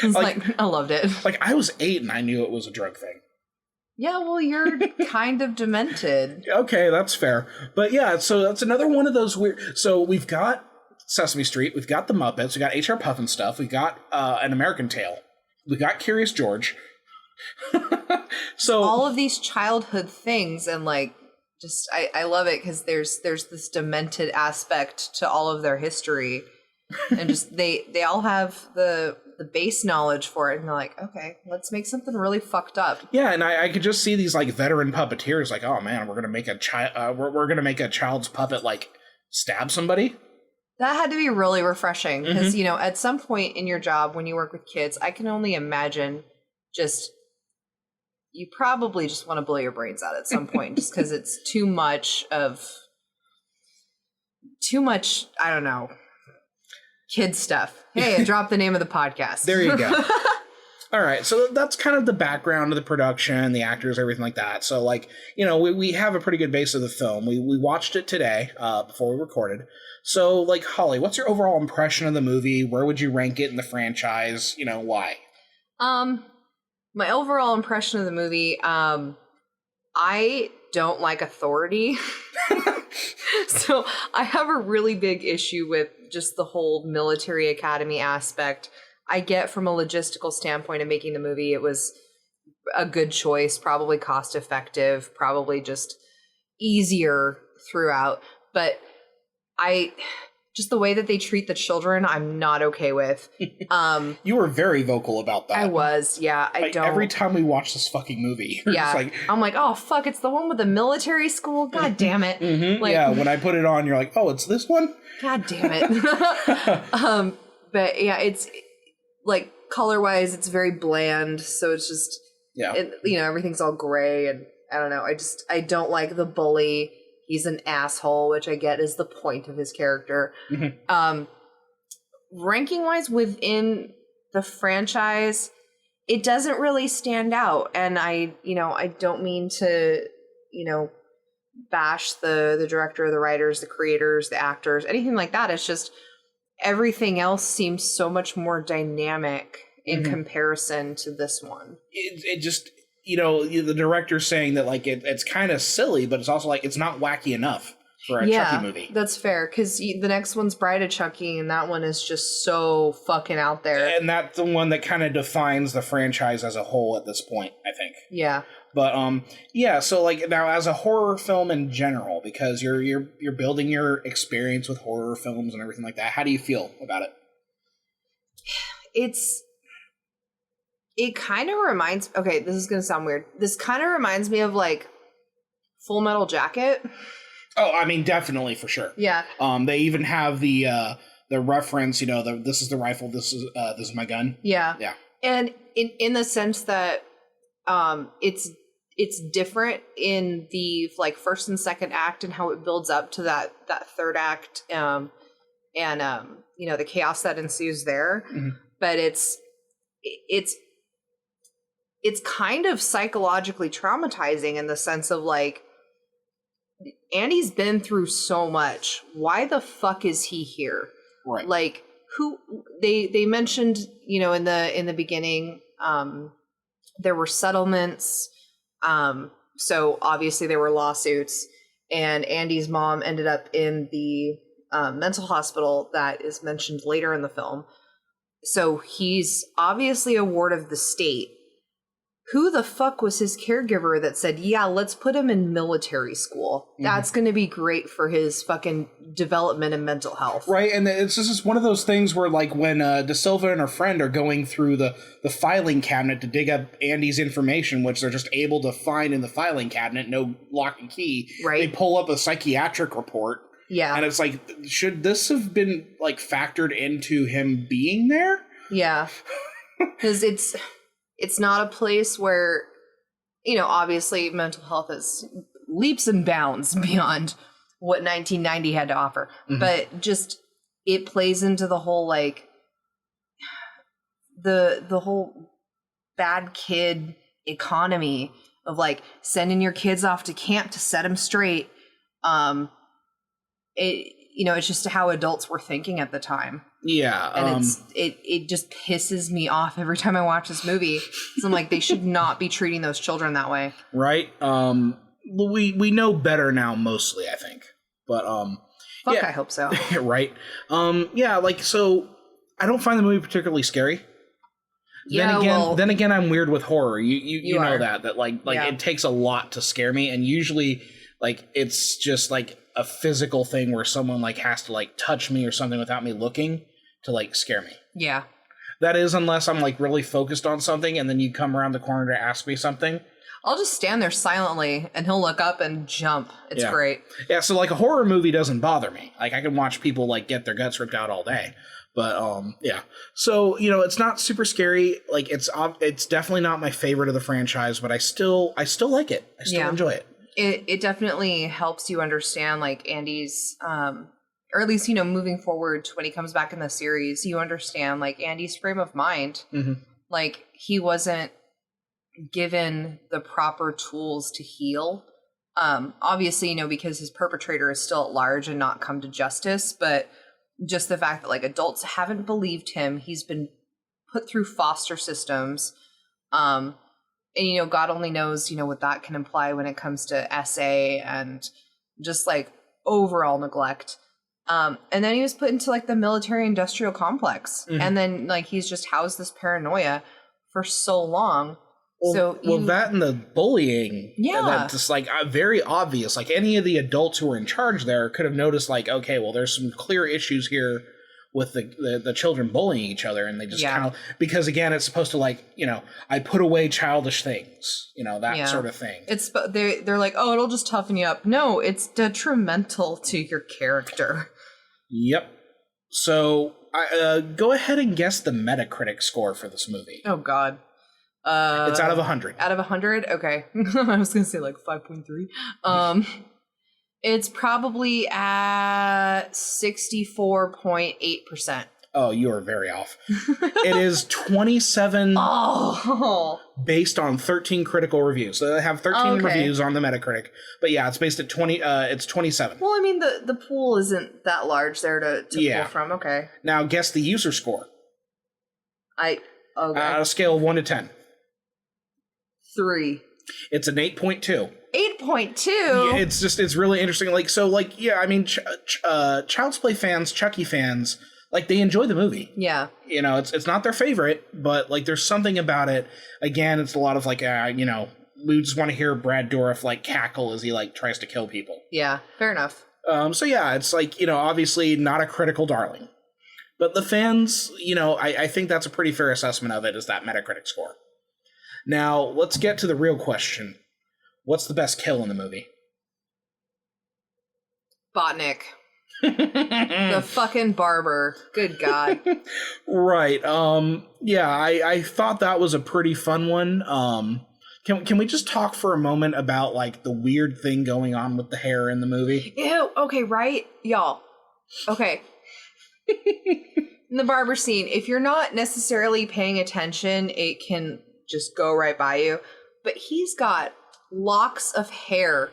Like I loved it. Like I was 8 and I knew it was a drug thing. Yeah, well, you're kind of demented. Okay, that's fair. But yeah, so that's another one of those weird. So we've got Sesame Street, we've got the Muppets, we got H.R. Pufnstuf, we've got An American Tail, we got Curious George. So all of these childhood things, and like, just I love it because there's this demented aspect to all of their history, and just they all have the base knowledge for it, and they're like, okay, let's make something really fucked up. Yeah, and I could just see these like veteran puppeteers like, oh man, we're gonna make a we're gonna make a child's puppet like stab somebody. That had to be really refreshing because, you know, at some point in your job when you work with kids, I can only imagine you probably just want to blow your brains out at some point just because it's too much, I don't know, kid stuff. Hey, I dropped the name of the podcast. There you go. All right, so that's kind of the background of the production, the actors, everything like that. So, like, you know, we have a pretty good base of the film. We watched it today before we recorded. So, like, Holly, what's your overall impression of the movie? Where would you rank it in the franchise? You know, why? My My overall impression of the movie, I don't like authority. So I have a really big issue with just the whole military academy aspect. I get from a logistical standpoint of making the movie, it was a good choice, probably cost effective, probably just easier throughout. But just the way that they treat the children, I'm not okay with. You were very vocal about that. I was, yeah. Every time we watch this fucking movie, I'm like, oh fuck, it's the one with the military school. God damn it. Mm-hmm. Yeah, when I put it on, you're like, oh, it's this one. God damn it. But yeah, it's like color wise, it's very bland. So it's just, everything's all gray, and I don't know. I don't like the bully. He's an asshole, which I get is the point of his character. Mm-hmm. Ranking wise within the franchise, it doesn't really stand out. And I don't mean to, bash the director, the writers, the creators, the actors, anything like that. It's just everything else seems so much more dynamic in comparison to this one. It just... the director's saying that like it's kind of silly, but it's also like it's not wacky enough for a Chucky movie. That's fair, because the next one's Bride of Chucky, and that one is just so fucking out there. And that's the one that kind of defines the franchise as a whole at this point, I think. Yeah. But so like now as a horror film in general, because you're building your experience with horror films and everything like that, how do you feel about it? It kind of reminds... Okay, this is going to sound weird. This kind of reminds me of, like, Full Metal Jacket. Oh, I mean, definitely, for sure. Yeah. They even have the reference, this is the rifle, this is my gun. Yeah. Yeah. And in the sense that it's different in the, like, first and second act and how it builds up to that third act and the chaos that ensues there. Mm-hmm. But it's kind of psychologically traumatizing in the sense of like, Andy's been through so much. Why the fuck is he here? Right. Like they mentioned, in the beginning, there were settlements. So obviously there were lawsuits, and Andy's mom ended up in the mental hospital that is mentioned later in the film. So he's obviously a ward of the state. Who the fuck was his caregiver that said, yeah, let's put him in military school? Mm-hmm. That's going to be great for his fucking development and mental health. Right, and it's just one of those things where, like, when De Silva and her friend are going through the filing cabinet to dig up Andy's information, which they're just able to find in the filing cabinet, no lock and key, right. They pull up a psychiatric report. Yeah. And it's like, should this have been, like, factored into him being there? Yeah. Because it's not a place where, obviously mental health is leaps and bounds beyond what 1990 had to offer. Mm-hmm. But just, it plays into the whole, like, the whole bad kid economy of, like, sending your kids off to camp to set them straight. It's just how adults were thinking at the time. Yeah. And it just pisses me off every time I watch this movie. So I'm like, they should not be treating those children that way. Right. We know better now, mostly, I think. But Fuck, I hope so. Right. So I don't find the movie particularly scary. Yeah, then again, I'm weird with horror. You know are. that it takes a lot to scare me, and usually like it's just like a physical thing where someone like has to like touch me or something without me looking to like scare me. Yeah. That is, unless I'm like really focused on something and then you come around the corner to ask me something. I'll just stand there silently and he'll look up and jump. It's great. Yeah, so like a horror movie doesn't bother me. Like I can watch people like get their guts ripped out all day. But yeah. So, it's not super scary. Like it's definitely not my favorite of the franchise, but I still like it. I still enjoy it. It definitely helps you understand like Andy's or at least, moving forward to when he comes back in the series, you understand like Andy's frame of mind. Mm-hmm. Like he wasn't given the proper tools to heal. Obviously, because his perpetrator is still at large and not come to justice, but just the fact that like adults haven't believed him, he's been put through foster systems. And, God only knows, what that can imply when it comes to SA and just, like, overall neglect. And then he was put into, like, the military-industrial complex. Mm-hmm. And then, like, he's just housed this paranoia for so long. Well, that and the bullying, that's just, like, very obvious. Like, any of the adults who were in charge there could have noticed, like, okay, well, there's some clear issues here with the children bullying each other, and they just kind of, because, again, it's supposed to, like, I put away childish things, that sort of thing. They're like, oh, it'll just toughen you up. No, it's detrimental to your character. Yep. So, go ahead and guess the Metacritic score for this movie. Oh, God. It's out of 100. Out of 100? Okay. I was going to say like 5.3. It's probably at 64.8%. Oh, you are very off. It is 27 based on 13 critical reviews. So they have 13 reviews on the Metacritic. But yeah, it's based at 20 it's 27. Well, I mean the pool isn't that large there to pull from. Okay. Now guess the user score. On a scale of 1 to 10. 3. It's an 8.2. 8.2? It's really interesting. Like, so, like, yeah, I mean, Child's Play fans, Chucky fans, like, they enjoy the movie. Yeah. It's not their favorite, but, like, there's something about it. Again, it's a lot of, like, we just want to hear Brad Dourif, like, cackle as he, like, tries to kill people. Yeah, fair enough. So, yeah, it's, like, obviously not a critical darling. But the fans, I think that's a pretty fair assessment of it, is that Metacritic score. Now, let's get to the real question. What's the best kill in the movie? Botnick. The fucking barber. Good God. Right. Yeah, I thought that was a pretty fun one. Can we just talk for a moment about, like, the weird thing going on with the hair in the movie? Ew, okay, right? Y'all. Okay. In the barber scene, if you're not necessarily paying attention, it can just go right by you. But he's got locks of hair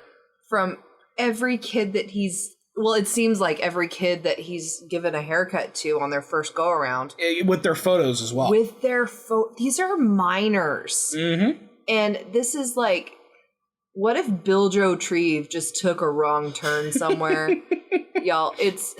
from every kid that it seems like every kid that he's given a haircut to on their first go around. With their photos as well. These are minors. Mm-hmm. And this is like, what if Bill Joe Treve just took a wrong turn somewhere? Y'all, it's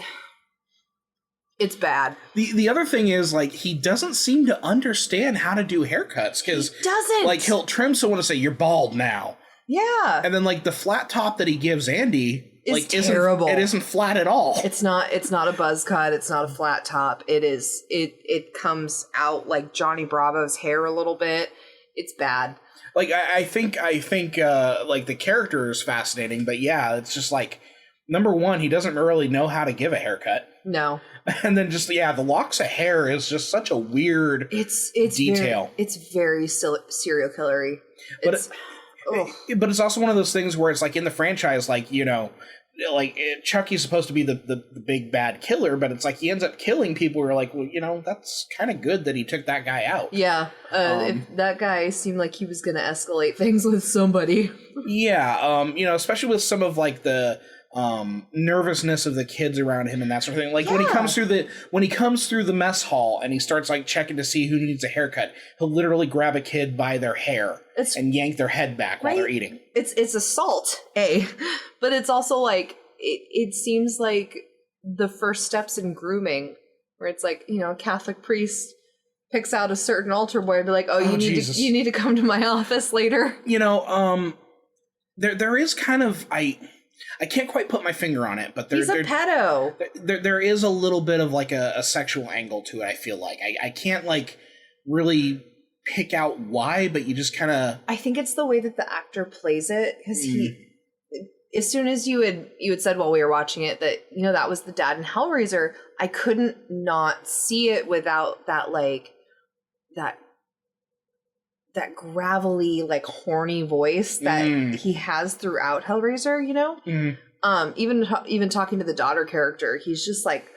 bad. The other thing is, like, he doesn't seem to understand how to do haircuts, because he doesn't. Like, he'll trim someone and say, "You're bald now." Yeah. And then, like, the flat top that he gives Andy is terrible. It isn't flat at all. It's not a buzz cut. It's not a flat top. It comes out like Johnny Bravo's hair a little bit. It's bad. Like, I think like, the character is fascinating, but yeah, it's just like, number one, he doesn't really know how to give a haircut. No. And then just, the locks of hair is just such a weird detail. It's very serial killery. But it's also one of those things where it's like, in the franchise, like, Chucky's supposed to be the big bad killer, but it's like he ends up killing people who are like, well, that's kind of good that he took that guy out. Yeah. If that guy seemed like he was going to escalate things with somebody. Yeah. Especially with some of, like, the nervousness of the kids around him and that sort of thing. Like, when he comes through the mess hall and he starts, like, checking to see who needs a haircut, he'll literally grab a kid by their hair and yank their head back while they're eating. It's assault, but it's also like it seems like the first steps in grooming, where it's like, a Catholic priest picks out a certain altar boy and be like, you need to come to my office later. There is kind of I can't quite put my finger on it, but he's a pedo. There is a little bit of, like, a sexual angle to it, I feel like. I can't, like, really pick out why, but you just kind of... I think it's the way that the actor plays it, because as soon as you had said while we were watching it that, that was the dad in Hellraiser, I couldn't not see it without that, like, that gravelly, like, horny voice that he has throughout Hellraiser, even talking to the daughter character, he's just, like,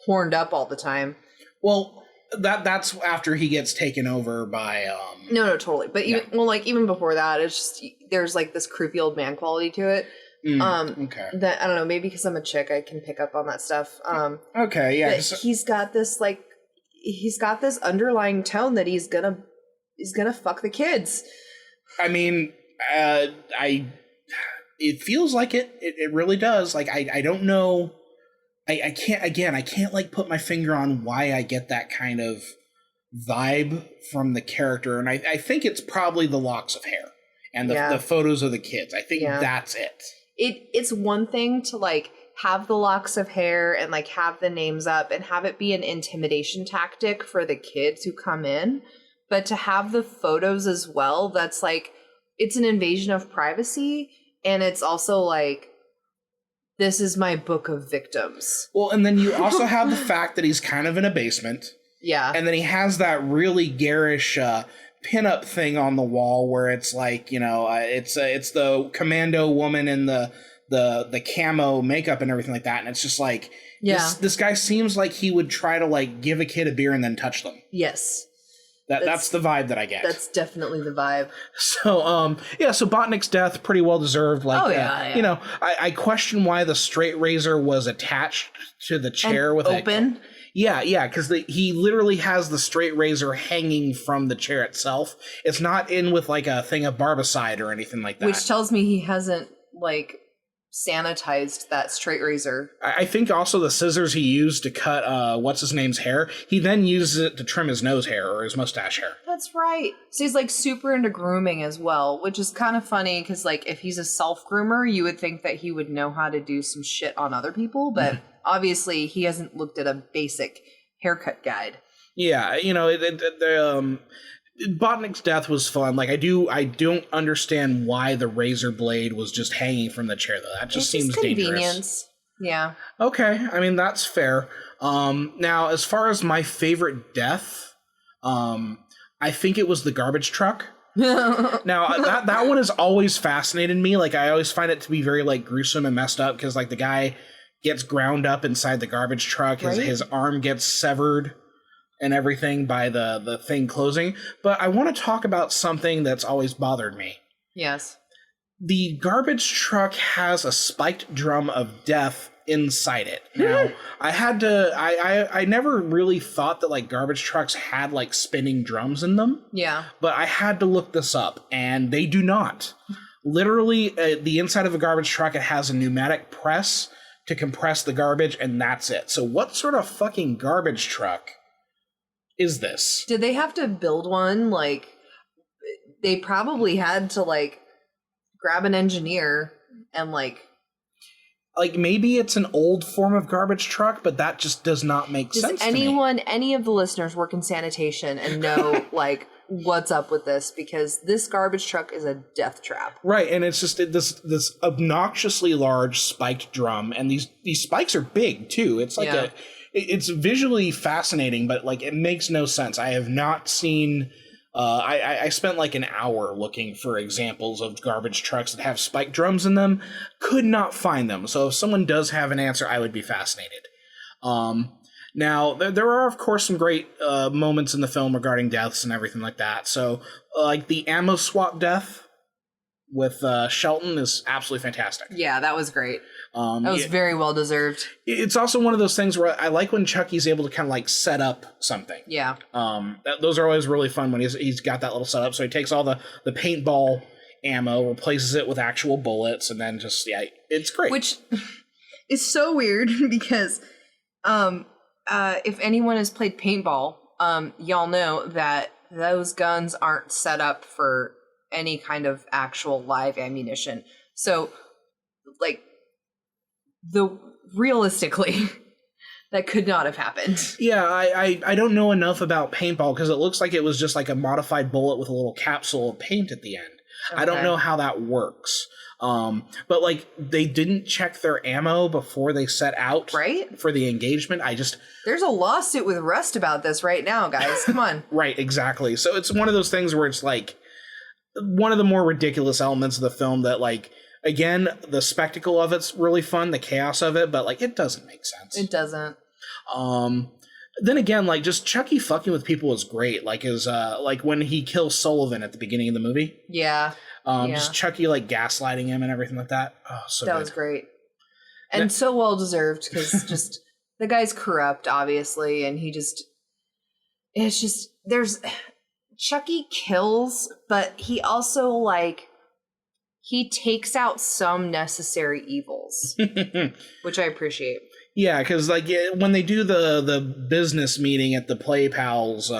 horned up all the time. Well, that's after he gets taken over by No, totally. But even before that, it's just, there's, like, this creepy old man quality to it. Okay. That, I don't know, maybe because I'm a chick, I can pick up on that stuff. Okay, yeah. He's got this underlying tone that he's gonna fuck the kids. I mean, it feels like it. It really does. Like, I don't know. I can't like put my finger on why I get that kind of vibe from the character. And I think it's probably the locks of hair and the photos of the kids. I think that's it. It's one thing to like have the locks of hair and like have the names up and have it be an intimidation tactic for the kids who come in. But to have the photos as well, that's like, it's an invasion of privacy. And it's also like, this is my book of victims. Well, and then you also have the fact that he's kind of in a basement. Yeah. And then he has that really garish pinup thing on the wall where it's like, you know, it's the commando woman in the camo makeup and everything like that. And it's just like, this guy seems like he would try to like give a kid a beer and then touch them. Yes. That's the vibe that I get. That's definitely the vibe. So, so Botnick's death, pretty well deserved. Like, you know, I question why the straight razor was attached to the chair and with open. Yeah, because he literally has the straight razor hanging from the chair itself. It's not in with like a thing of barbicide or anything like that. Which tells me he hasn't like sanitized that straight razor. I think also the scissors he used to cut what's his name's hair, he then uses it to trim his nose hair or his mustache hair. That's right. So he's like super into grooming as well, which is kind of funny because like if he's a self groomer, you would think that he would know how to do some shit on other people, but obviously he hasn't looked at a basic haircut guide. Yeah, you know, Botnick's death was fun. Like I don't understand why the razor blade was just hanging from the chair though. That just seems dangerous. Yeah. Okay, I mean that's fair. Now as far as my favorite death, I think it was the garbage truck. Now that one has always fascinated me. Like I always find it to be very like gruesome and messed up because like the guy gets ground up inside the garbage truck, his arm gets severed and everything by the thing closing. But I want to talk about something that's always bothered me. Yes. The garbage truck has a spiked drum of death inside it. Now, I never really thought that like garbage trucks had like spinning drums in them. Yeah. But I had to look this up and they do not. Literally, the inside of a garbage truck, it has a pneumatic press to compress the garbage and that's it. So what sort of fucking garbage truck is this? Did they have to build one? Like, they probably had to, like, grab an engineer and, like... Like, maybe it's an old form of garbage truck, but that just does not make sense to me. Does any of the listeners work in sanitation and know, like, what's up with this? Because this garbage truck is a death trap. Right, and it's just this obnoxiously large spiked drum, and these spikes are big, too. It's like it's visually fascinating, but like it makes no sense. I have not seen. I spent like an hour looking for examples of garbage trucks that have spiked drums in them. Could not find them. So if someone does have an answer, I would be fascinated. Now there are of course some great moments in the film regarding deaths and everything like that. So like the ammo swap death with Shelton is absolutely fantastic. Yeah, that was great. That was very well deserved. It's also one of those things where I like when Chucky's able to kind of like set up something. Yeah. Those are always really fun when he's got that little setup. So he takes all the paintball ammo, replaces it with actual bullets, and then just it's great. Which is so weird because if anyone has played paintball, y'all know that those guns aren't set up for any kind of actual live ammunition. So like realistically that could not have happened. Yeah, I don't know enough about paintball because it looks like it was just like a modified bullet with a little capsule of paint at the end. Okay. I don't know how that works. But like they didn't check their ammo before they set out for the engagement. There's a lawsuit with Rust about this right now, guys. Come on. Right, exactly. So it's one of those things where it's like one of the more ridiculous elements of the film that like, again, the spectacle of it's really fun, the chaos of it, but like it doesn't make sense. It doesn't. Then again, like just Chucky fucking with people is great. Like like when he kills Sullivan at the beginning of the movie. Yeah. Just Chucky like gaslighting him and everything like that. Oh, so that good. was great. And so well deserved because just the guy's corrupt, obviously, and it's just Chucky kills, but he also, like, he takes out some necessary evils, which I appreciate. Yeah, because, like, when they do the business meeting at the Play Pals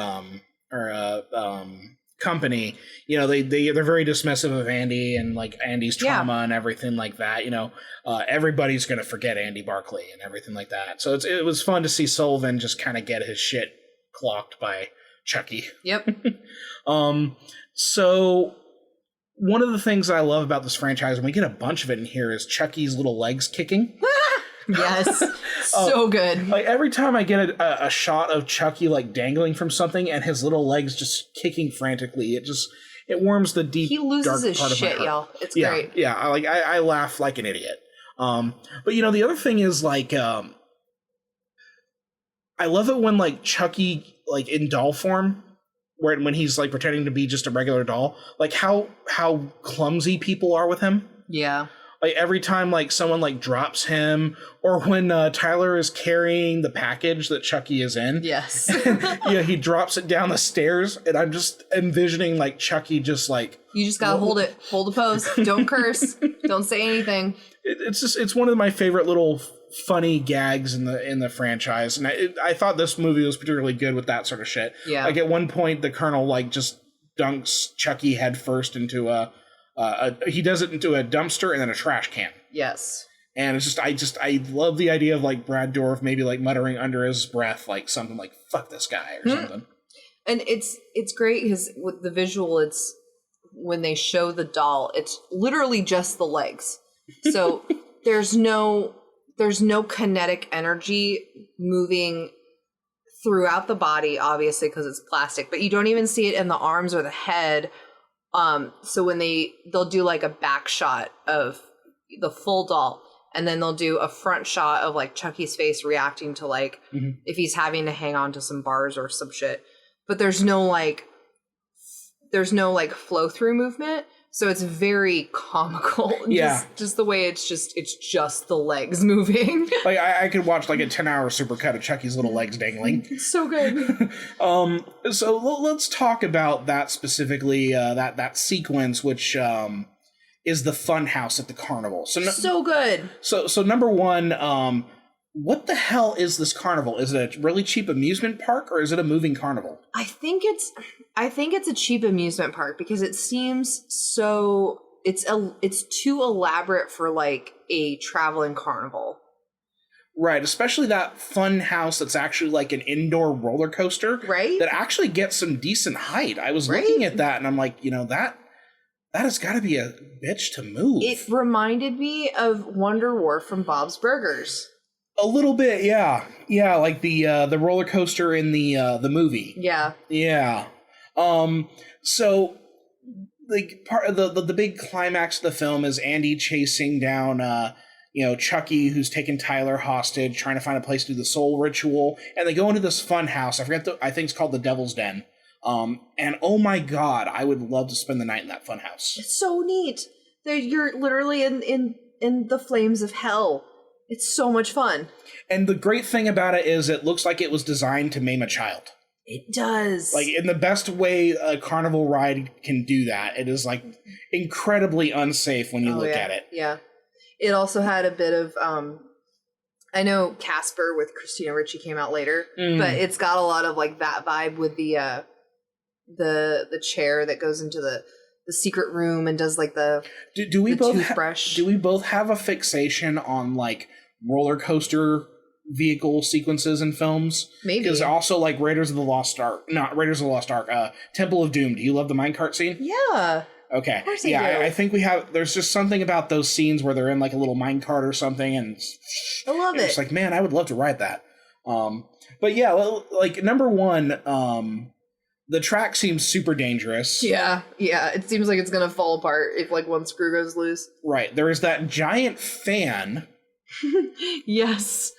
company, you know, they're very dismissive of Andy and, like, Andy's trauma and everything like that. You know, everybody's going to forget Andy Barclay and everything like that. So it was fun to see Sullivan just kind of get his shit clocked by Chucky. Yep. So one of the things I love about this franchise, and we get a bunch of it in here, is Chucky's little legs kicking. Yes. So good. Like every time I get a shot of Chucky like dangling from something and his little legs just kicking frantically, it warms the deep, he loses dark his part of my shit, heart. Y'all. It's yeah, great. Yeah, I laugh like an idiot. But you know, the other thing is like I love it when like Chucky like in doll form, when he's like pretending to be just a regular doll, like how clumsy people are with him. Yeah. Like every time like someone like drops him, or when Tyler is carrying the package that Chucky is in. Yes. Yeah, he drops it down the stairs, and I'm just envisioning like Chucky just like, you just gotta hold the pose, don't curse, don't say anything. It's one of my favorite little funny gags in the franchise, and I thought this movie was particularly good with that sort of shit. Yeah. Like at one point, the Colonel like just dunks Chucky head first into he does it into a dumpster and then a trash can. Yes. And it's I love the idea of like Brad Dourif maybe like muttering under his breath like something like "fuck this guy" or something. And it's great because with the visual, it's when they show the doll, it's literally just the legs. So there's no kinetic energy moving throughout the body, obviously because it's plastic, but you don't even see it in the arms or the head. So when they'll do like a back shot of the full doll, and then they'll do a front shot of like Chucky's face reacting to like if he's having to hang on to some bars or some shit. But there's no like flow through movement, so it's very comical. Yeah, just the way it's just the legs moving. Like I could watch like a 10-hour supercut of Chucky's little legs dangling. It's so good. So let's talk about that specifically. That sequence, which is the fun house at the carnival. So good. So number one, what the hell is this carnival? Is it a really cheap amusement park, or is it a moving carnival? I think it's a cheap amusement park because it seems so it's too elaborate for like a traveling carnival. Right, especially that fun house that's actually like an indoor roller coaster. Right. That actually gets some decent height. I was looking at that and I'm like, you know, that has got to be a bitch to move. It reminded me of Wonder Wharf from Bob's Burgers. A little bit, yeah. Yeah, like the roller coaster in the movie. Yeah. Yeah. So like part of the big climax of the film is Andy chasing down Chucky, who's taken Tyler hostage, trying to find a place to do the soul ritual, and they go into this fun house. I think it's called the Devil's Den. And oh my god, I would love to spend the night in that fun house. It's so neat. You're literally in the flames of hell. It's so much fun. And the great thing about it is it looks like it was designed to maim a child. It does. Like in the best way a carnival ride can do that. It is like incredibly unsafe when you look at it. Yeah. It also had a bit of I know Casper with Christina Ricci came out later, but it's got a lot of like that vibe with the chair that goes into the secret room and does like the toothbrush. Do we both have a fixation on like roller coaster vehicle sequences in films? Maybe. Because also like Raiders of the Lost Ark, Temple of Doom. Do you love the minecart scene? Yeah. Okay. Of course I do. I think we have. There's just something about those scenes where they're in like a little minecart or something, and I love it. It's like, man, I would love to ride that. But yeah, like number one, the track seems super dangerous. Yeah. It seems like it's gonna fall apart if like one screw goes loose. Right. There is that giant fan. Yes.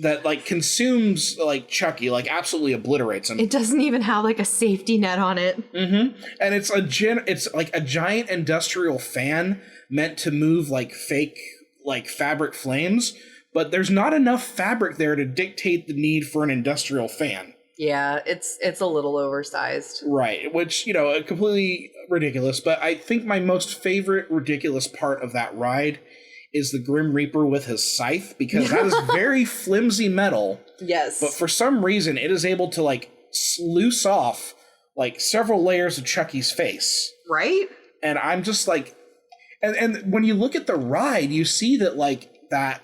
That like consumes like Chucky, like absolutely obliterates him. It doesn't even have like a safety net on it. Mm-hmm. And it's like a giant industrial fan meant to move like fake like fabric flames, but there's not enough fabric there to dictate the need for an industrial fan. Yeah, it's a little oversized. Right, which, completely ridiculous. But I think my most favorite ridiculous part of that ride is the Grim Reaper with his scythe, because that is very flimsy metal. Yes. But for some reason, it is able to, loose off, several layers of Chucky's face. Right? And I'm just like... And when you look at the ride, you see that, that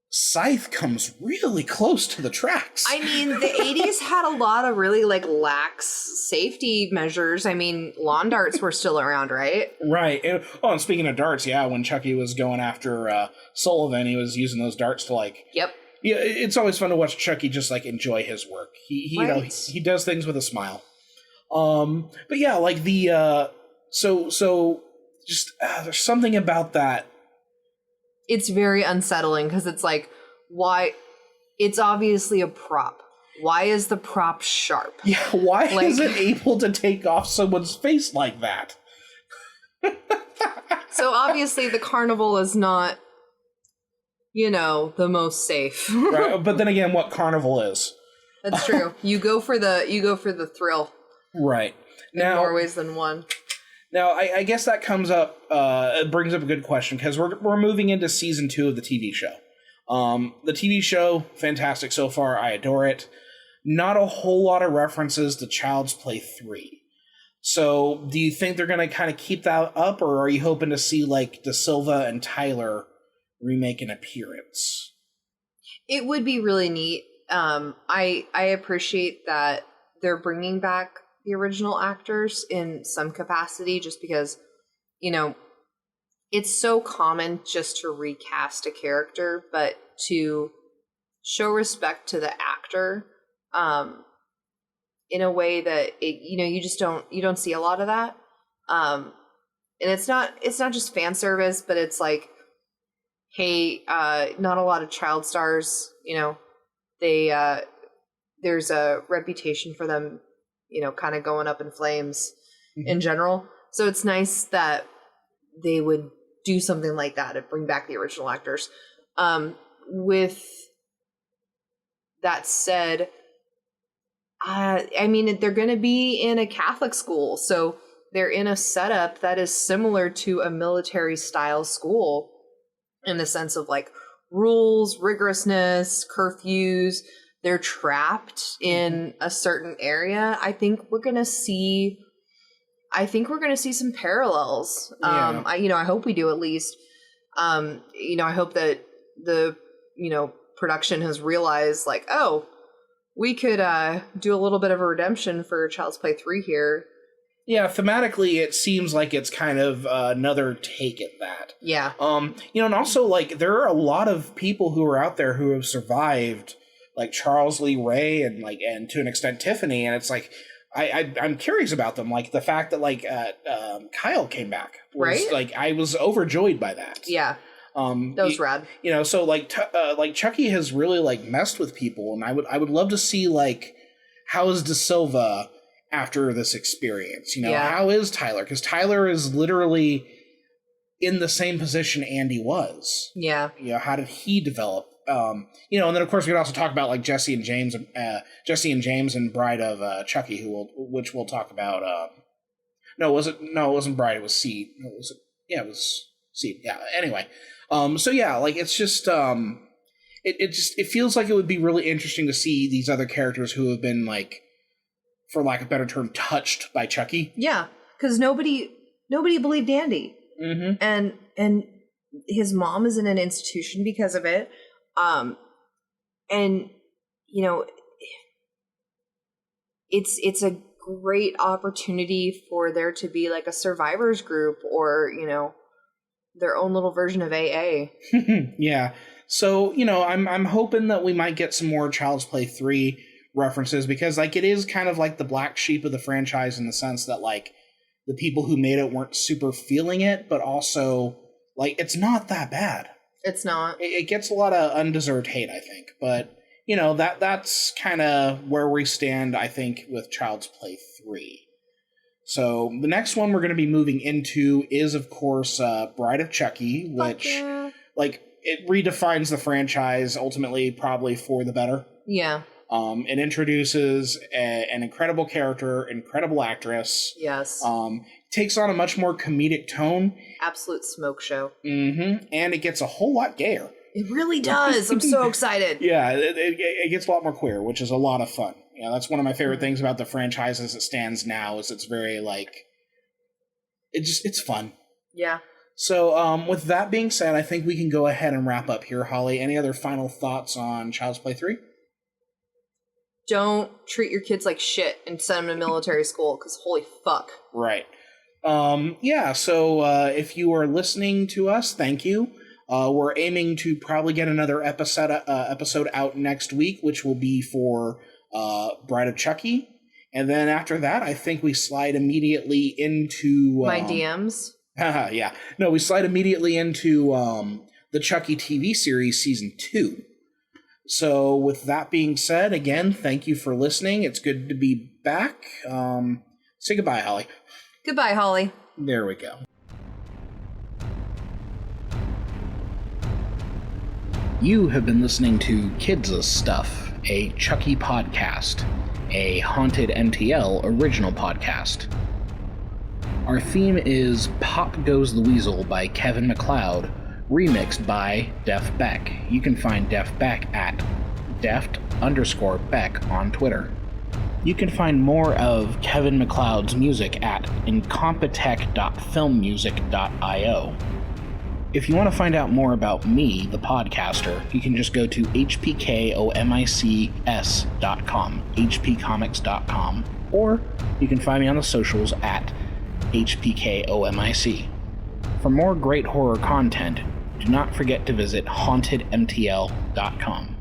scythe comes really close to the tracks. I mean, the 80s had a lot of really, lax safety measures. I mean, lawn darts were still around, right? Right. And speaking of darts, when Chucky was going after Sullivan, he was using those darts to, Yep. Yeah, it's always fun to watch Chucky just, enjoy his work. He right. He does things with a smile. But yeah, just there's something about that. It's very unsettling because it's why? It's obviously a prop. Why is the prop sharp? Yeah, why is it able to take off someone's face like that? So obviously the carnival is not, the most safe. Right, but then again, what carnival is? That's true. You go for the thrill. Right. In more ways than one. Now, I guess that comes up, it brings up a good question, because we're moving into season 2 of the TV show. The TV show, fantastic so far. I adore it. Not a whole lot of references to Child's Play 3. So, do you think they're going to kind of keep that up, or are you hoping to see, De Silva and Tyler remake an appearance? It would be really neat. I appreciate that they're bringing back the original actors in some capacity, just because, it's so common just to recast a character, but to show respect to the actor, in a way that you don't see a lot of that. And it's not just fan service, but it's hey, not a lot of child stars, they, there's a reputation for them, kind of going up in flames in general. So it's nice that they would do something like that and bring back the original actors. With that said, I mean, they're going to be in a Catholic school, so they're in a setup that is similar to a military style school in the sense of rules, rigorousness, curfews. They're trapped in a certain area. I think we're gonna see some parallels. Yeah. I hope we do at least. I hope that the production has realized we could do a little bit of a redemption for Child's Play 3 here. Yeah, thematically, it seems like it's kind of another take at that. Yeah. And also, there are a lot of people who are out there who have survived, Charles Lee Ray and to an extent Tiffany, and it's I'm curious about them. The fact that Kyle came back was right? I was overjoyed by that. Yeah. That was rad. So Chucky has really messed with people, and I would love to see how is De Silva after this experience? How is Tyler? Because Tyler is literally in the same position Andy was. Yeah. How did he develop? And then of course we could also talk about Jesse and James and Bride of Chucky, which we'll talk about. It wasn't Bride, it was Seed. It was Seed. Yeah. Anyway, it's just it feels like it would be really interesting to see these other characters who have been for lack of a better term, touched by Chucky. Yeah, because nobody believed Andy, and his mom is in an institution because of it. It's a great opportunity for there to be a survivors group or, their own little version of AA. Yeah. So, I'm hoping that we might get some more Child's Play 3 references, because it is kind of the black sheep of the franchise in the sense that the people who made it weren't super feeling it, but also it's not that bad. It's not. It gets a lot of undeserved hate, I think. But, that's kind of where we stand, I think, with Child's Play 3. So the next one we're going to be moving into is, of course, Bride of Chucky, which, it redefines the franchise, ultimately, probably for the better. Yeah. It introduces an incredible character, incredible actress. Yes. Takes on a much more comedic tone. Absolute smoke show. Mm-hmm. And it gets a whole lot gayer. It really does. I'm so excited. Yeah, it gets a lot more queer, which is a lot of fun. You know, that's one of my favorite things about the franchise as it stands now, is it's very, like, it's fun. Yeah. So, with that being said, I think we can go ahead and wrap up here, Holly. Any other final thoughts on Child's Play 3? Don't treat your kids like shit and send them to military school, because holy fuck. Right. So if you are listening to us, thank you. We're aiming to probably get another episode out next week, which will be for Bride of Chucky. And then after that, I think we slide immediately into... my DMs? Yeah. No, we slide immediately into the Chucky TV series Season 2. So with that being said, again, thank you for listening. It's good to be back. Say goodbye, Holly. Goodbye, Holly. There we go. You have been listening to Kids' Stuff, a Chucky podcast, a HauntedMTL original podcast. Our theme is Pop Goes the Weasel by Kevin MacLeod, remixed by Def Beck. You can find Def Beck at deft_Beck on Twitter. You can find more of Kevin MacLeod's music at incompetech.filmmusic.io. If you want to find out more about me, the podcaster, you can just go to hpkomics.com, hpcomics.com, or you can find me on the socials at hpkomic. For more great horror content, do not forget to visit HauntedMTL.com.